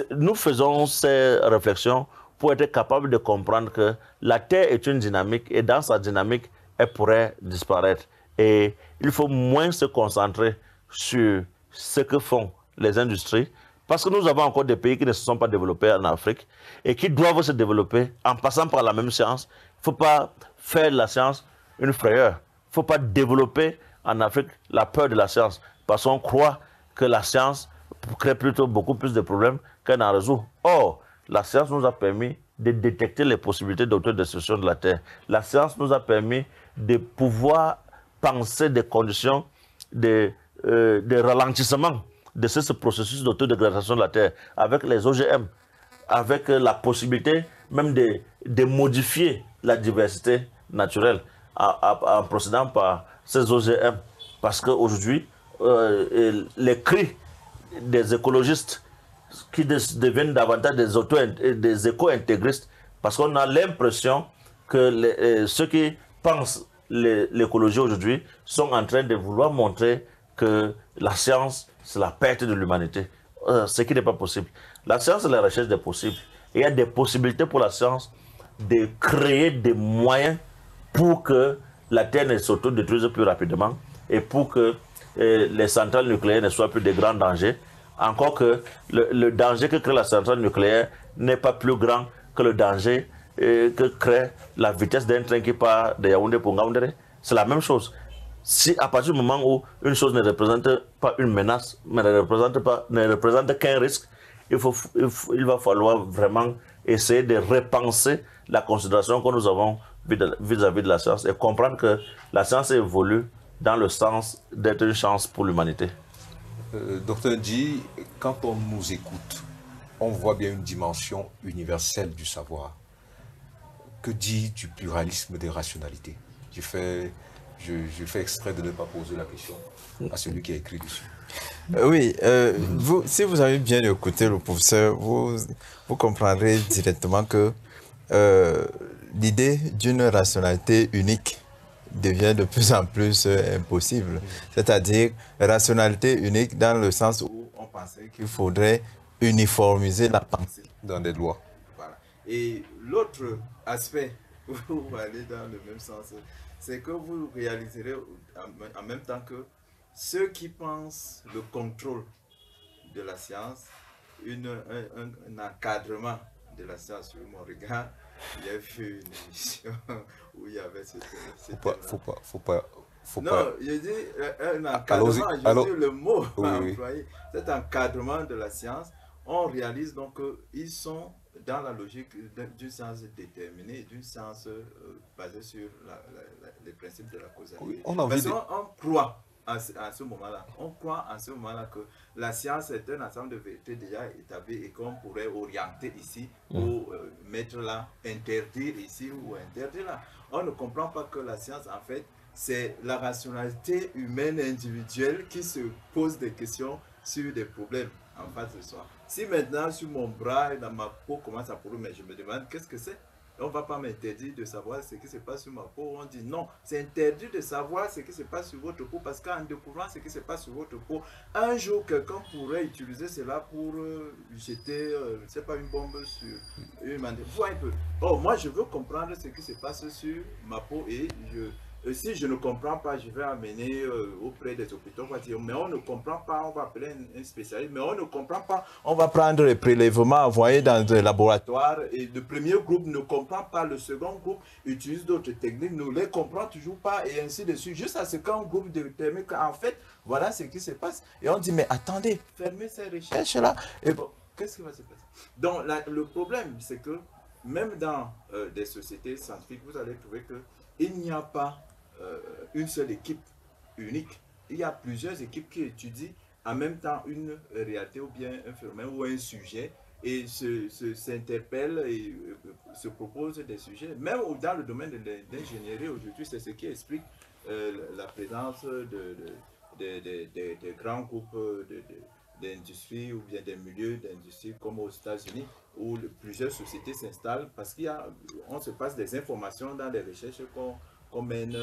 [SPEAKER 2] nous faisons ces réflexions pour être capables de comprendre que la Terre est une dynamique et dans sa dynamique, elle pourrait disparaître. Et il faut moins se concentrer sur ce que font les industries, parce que nous avons encore des pays qui ne se sont pas développés en Afrique et qui doivent se développer en passant par la même science. Il ne faut pas faire de la science une frayeur. Il ne faut pas développer en Afrique la peur de la science, parce qu'on croit que la science crée plutôt beaucoup plus de problèmes qu'elle n'en résout. Or, la science nous a permis de détecter les possibilités d'autodestruction de la Terre. La science nous a permis de pouvoir penser des conditions de ralentissement de ce processus d'autodégradation de la Terre avec les OGM, avec la possibilité même de modifier la diversité naturelle en procédant par ces OGM. Parce qu'aujourd'hui, les cris des écologistes qui deviennent davantage des éco-intégristes, parce qu'on a l'impression que ceux qui pensent l'écologie aujourd'hui sont en train de vouloir montrer que la science, c'est la perte de l'humanité, ce qui n'est pas possible. La science, c'est la recherche des possibles. Et il y a des possibilités pour la science de créer des moyens pour que la Terre ne s'autodétruise plus rapidement et pour que les centrales nucléaires ne soient plus de grands dangers. Encore que le danger que crée la centrale nucléaire n'est pas plus grand que le danger que crée la vitesse d'un train qui part de Yaoundé pour Ngaoundéré. C'est la même chose. Si à partir du moment où une chose ne représente pas une menace, mais ne représente qu'un risque, il va falloir vraiment essayer de repenser la considération que nous avons vis-à-vis de la science et comprendre que la science évolue dans le sens d'être une chance pour l'humanité.
[SPEAKER 1] Docteur Ndji, quand on nous écoute, on voit bien une dimension universelle du savoir. Que dit du pluralisme des rationalités? Je fais exprès de ne pas poser la question à celui qui a écrit dessus.
[SPEAKER 3] Oui, si vous avez bien écouté le professeur, vous comprendrez directement que l'idée d'une rationalité unique devient de plus en plus impossible. C'est-à-dire rationalité unique dans le sens où on pensait qu'il faudrait uniformiser la pensée.
[SPEAKER 1] Dans des lois.
[SPEAKER 3] Voilà. Et l'autre aspect, où vous allez dans le même sens, c'est que vous réaliserez en même temps que ceux qui pensent le contrôle de la science, un encadrement de la science sur mon regard. Il y a eu une émission où il y avait ce
[SPEAKER 1] Faut pas.
[SPEAKER 3] Non, je dis un encadrement, je dis le mot employé.
[SPEAKER 1] Oui.
[SPEAKER 3] Cet encadrement de la science, on réalise donc qu'ils sont dans la logique d'une science déterminée, d'une science basée sur les principes de la causalité.
[SPEAKER 1] Oui,
[SPEAKER 3] on croit à ce moment-là, que la science est un ensemble de vérités déjà établies et qu'on pourrait orienter ici ou mettre là, interdire ici ou interdire là. On ne comprend pas que la science, en fait, c'est la rationalité humaine individuelle qui se pose des questions sur des problèmes en face de soi. Si maintenant, sur mon bras et dans ma peau commence à pourrir, mais je me demande qu'est-ce que c'est? On ne va pas m'interdire de savoir ce qui se passe sur ma peau. On dit non, c'est interdit de savoir ce qui se passe sur votre peau parce qu'en découvrant ce qui se passe sur votre peau, un jour quelqu'un pourrait utiliser cela pour jeter, je ne sais pas, une bombe sur une mandibule. Vois un peu. Oh, moi je veux comprendre ce qui se passe sur ma peau et si je ne comprends pas, je vais amener auprès des hôpitaux. Mais on ne comprend pas, on va appeler un spécialiste. Mais on ne comprend pas, on va prendre les prélèvements, envoyer dans des laboratoires. Et le premier groupe ne comprend pas, le second groupe utilise d'autres techniques, ne les comprend toujours pas, et ainsi de suite. Juste à ce qu'un groupe détermine qu'en fait, voilà ce qui se passe. Et on dit, mais attendez, fermez ces recherches-là. Et bon, qu'est-ce qui va se passer? Donc, le problème, c'est que même dans des sociétés scientifiques, vous allez trouver qu'il n'y a pas une seule équipe unique. Il y a plusieurs équipes qui étudient en même temps une réalité ou bien un phénomène ou un sujet et s'interpellent et se proposent des sujets. Même dans le domaine de l'ingénierie aujourd'hui, c'est ce qui explique la présence des grands groupes d'industrie ou bien des milieux d'industrie comme aux États-Unis où plusieurs sociétés s'installent parce qu'on se passe des informations dans les recherches qu'on mène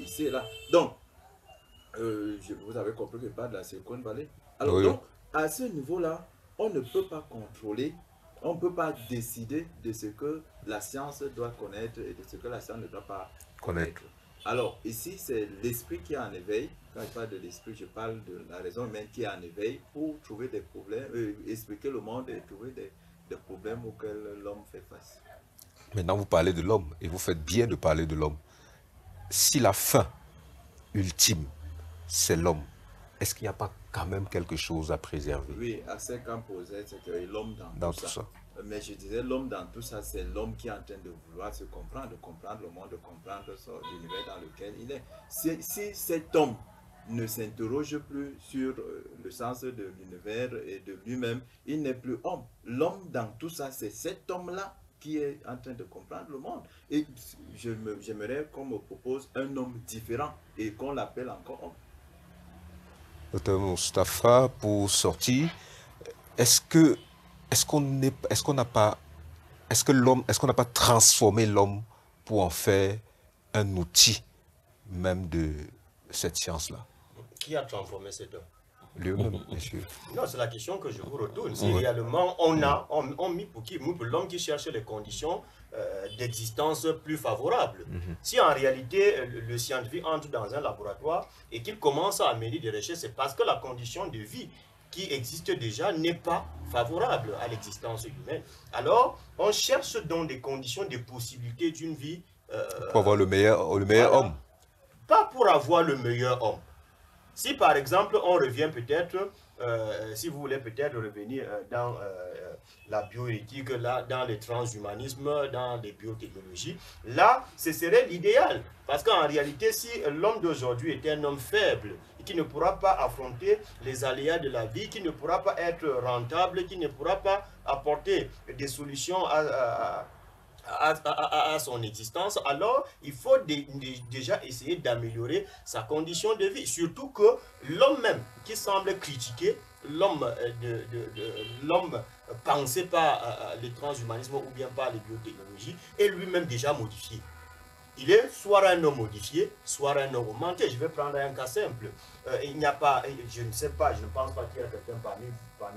[SPEAKER 3] ici et là. Donc, vous avez compris que je parle de la Silicon Valley. Alors, oui. Donc, à ce niveau-là, on ne peut pas contrôler, on ne peut pas décider de ce que la science doit connaître et de ce que la science ne doit pas connaître. Alors, ici, c'est l'esprit qui est en éveil. Quand je parle de l'esprit, je parle de la raison humaine qui est en éveil pour trouver des problèmes, expliquer le monde et trouver des problèmes auxquels l'homme fait face.
[SPEAKER 1] Maintenant, vous parlez de l'homme et vous faites bien de parler de l'homme. Si la fin ultime, c'est l'homme, est-ce qu'il n'y a pas quand même quelque chose à préserver?
[SPEAKER 3] Oui, à ce qu'on posait, c'est que l'homme
[SPEAKER 1] dans tout ça.
[SPEAKER 3] Mais je disais, l'homme dans tout ça, c'est l'homme qui est en train de vouloir se comprendre, de comprendre le monde, de comprendre l'univers dans lequel il est. Si cet homme ne s'interroge plus sur le sens de l'univers et de lui-même, il n'est plus homme. L'homme dans tout ça, c'est cet homme-là qui est en train de comprendre le monde. Et j'aimerais qu'on me propose un homme différent et qu'on l'appelle encore homme.
[SPEAKER 1] Dr Moustapha, pour sortir, est-ce qu'on n'a pas transformé l'homme pour en faire un outil même de cette science-là?
[SPEAKER 4] Qui a transformé cet homme?
[SPEAKER 1] Lui-même, monsieur.
[SPEAKER 4] Non, c'est la question que je vous retourne. Si réellement on mis pour l'homme qui cherche les conditions d'existence plus favorables. Si en réalité le scientifique entre dans un laboratoire et qu'il commence à mener des recherches, c'est parce que la condition de vie qui existe déjà n'est pas favorable à l'existence humaine. Alors, on cherche donc des conditions, des possibilités d'une vie...
[SPEAKER 1] pour avoir le meilleur homme.
[SPEAKER 4] Pas pour avoir le meilleur homme. Si par exemple on revient peut-être, si vous voulez peut-être revenir dans la bioéthique, là, dans le transhumanisme, dans les biotechnologies, là ce serait l'idéal. Parce qu'en réalité, si l'homme d'aujourd'hui est un homme faible, qui ne pourra pas affronter les aléas de la vie, qui ne pourra pas être rentable, qui ne pourra pas apporter des solutions à son existence, alors il faut déjà essayer d'améliorer sa condition de vie. Surtout que l'homme même qui semble critiquer, l'homme pensé par le transhumanisme ou bien par les biotechnologies, est lui-même déjà modifié. Il est soit un homme modifié, soit un homme augmenté. Je vais prendre un cas simple. Il n'y a pas, je ne sais pas, je ne pense pas qu'il y a quelqu'un parmi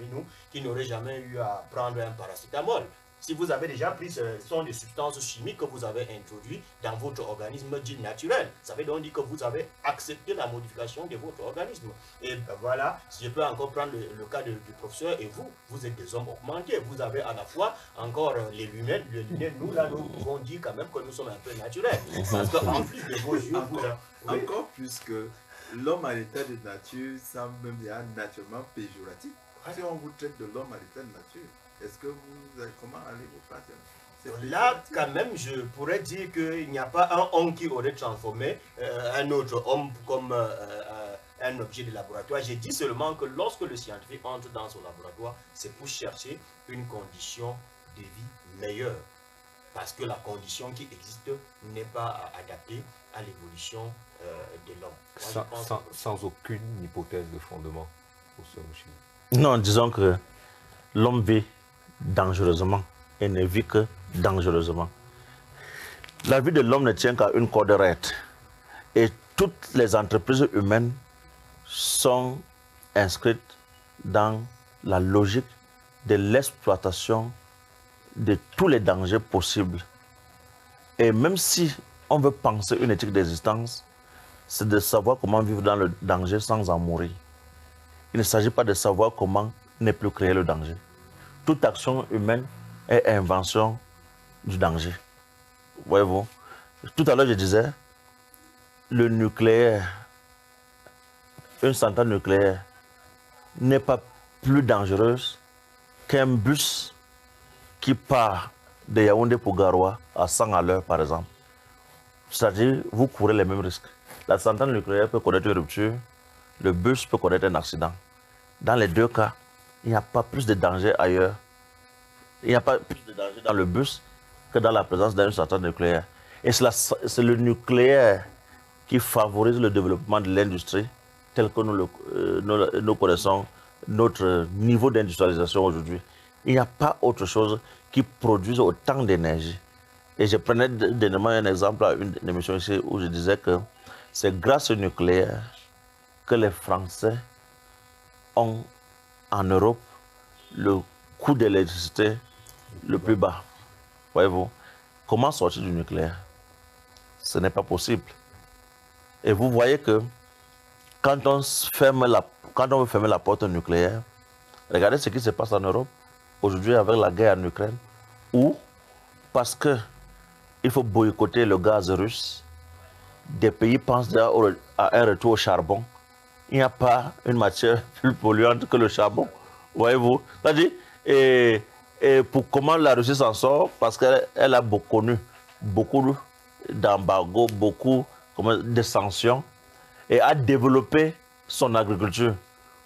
[SPEAKER 4] nous qui n'aurait jamais eu à prendre un paracétamol. Si vous avez déjà pris, ce sont des substances chimiques que vous avez introduites dans votre organisme dit naturel. Ça veut donc dire que vous avez accepté la modification de votre organisme. Et ben voilà, si je peux encore prendre le cas du professeur et vous êtes des hommes augmentés. Vous avez à la fois encore les lunettes. Nous, là, nous pouvons dire quand même que nous sommes un peu naturels. Parce qu'en plus de vos yeux,
[SPEAKER 3] encore plus que l'homme à l'état de nature semble même naturellement péjoratif. Si on vous traite de l'homme à l'état de nature, est-ce que comment allez-vous faire?
[SPEAKER 4] Là, quand même, je pourrais dire qu'il n'y a pas un homme qui aurait transformé un autre homme comme un objet de laboratoire. J'ai dit seulement que lorsque le scientifique entre dans son laboratoire, c'est pour chercher une condition de vie meilleure. Parce que la condition qui existe n'est pas adaptée à l'évolution de l'homme.
[SPEAKER 1] Sans aucune hypothèse de fondement pour ce monsieur.
[SPEAKER 2] Non, disons que l'homme vit dangereusement et ne vit que dangereusement. La vie de l'homme ne tient qu'à une corde raide. Et toutes les entreprises humaines sont inscrites dans la logique de l'exploitation de tous les dangers possibles. Et même si on veut penser une éthique d'existence, c'est de savoir comment vivre dans le danger sans en mourir. Il ne s'agit pas de savoir comment ne plus créer le danger. Toute action humaine est invention du danger. Voyez-vous? Tout à l'heure, je disais, le nucléaire, une centrale nucléaire, n'est pas plus dangereuse qu'un bus qui part de Yaoundé pour Garoua à 100 à l'heure, par exemple. C'est-à-dire, vous courez les mêmes risques. La centrale nucléaire peut connaître une rupture, le bus peut connaître un accident. Dans les deux cas, il n'y a pas plus de danger ailleurs. Il n'y a pas plus de danger dans le bus que dans la présence d'une centrale nucléaire. Et c'est le nucléaire qui favorise le développement de l'industrie tel que nous connaissons notre niveau d'industrialisation aujourd'hui. Il n'y a pas autre chose qui produise autant d'énergie. Et je prenais dernièrement un exemple à une émission ici où je disais que c'est grâce au nucléaire que les Français ont en Europe le coût de l'électricité le plus bas. Voyez-vous, comment sortir du nucléaire? Ce n'est pas possible. Et vous voyez que quand on veut fermer la porte nucléaire, regardez ce qui se passe en Europe aujourd'hui avec la guerre en Ukraine, ou parce qu'il faut boycotter le gaz russe, des pays pensent à un retour au charbon. il n'y a pas une matière plus polluante que le charbon. Voyez-vous? C'est-à-dire, et pour comment la Russie s'en sort, parce qu'elle a connu beaucoup d'embargos, beaucoup de sanctions, et a développé son agriculture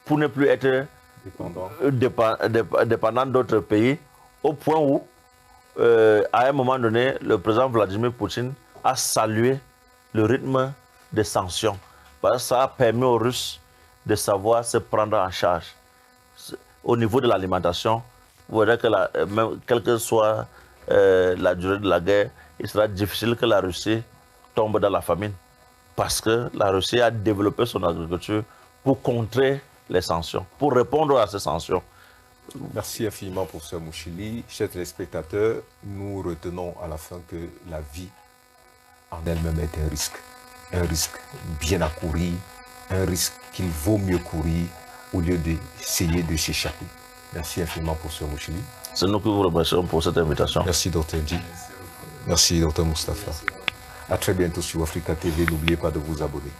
[SPEAKER 2] pour ne plus être dépendant d'autres pays, au point où, à un moment donné, le président Vladimir Poutine a salué le rythme des sanctions. Parce que ça a permis aux Russes de savoir se prendre en charge. Au niveau de l'alimentation, vous verrez que même, quelle que soit la durée de la guerre, il sera difficile que la Russie tombe dans la famine. Parce que la Russie a développé son agriculture pour contrer les sanctions, pour répondre à ces sanctions.
[SPEAKER 1] Merci infiniment, professeur Mouchili. Chers téléspectateurs, nous retenons à la fin que la vie en elle-même est un risque bien à courir, un risque qu'il vaut mieux courir au lieu d'essayer de s'échapper. Merci infiniment, professeur Mouchili.
[SPEAKER 2] C'est nous qui vous remercions pour cette invitation.
[SPEAKER 1] Merci, Dr. Dji. Merci, Dr. Moustapha. À très bientôt sur Africa TV. N'oubliez pas de vous abonner.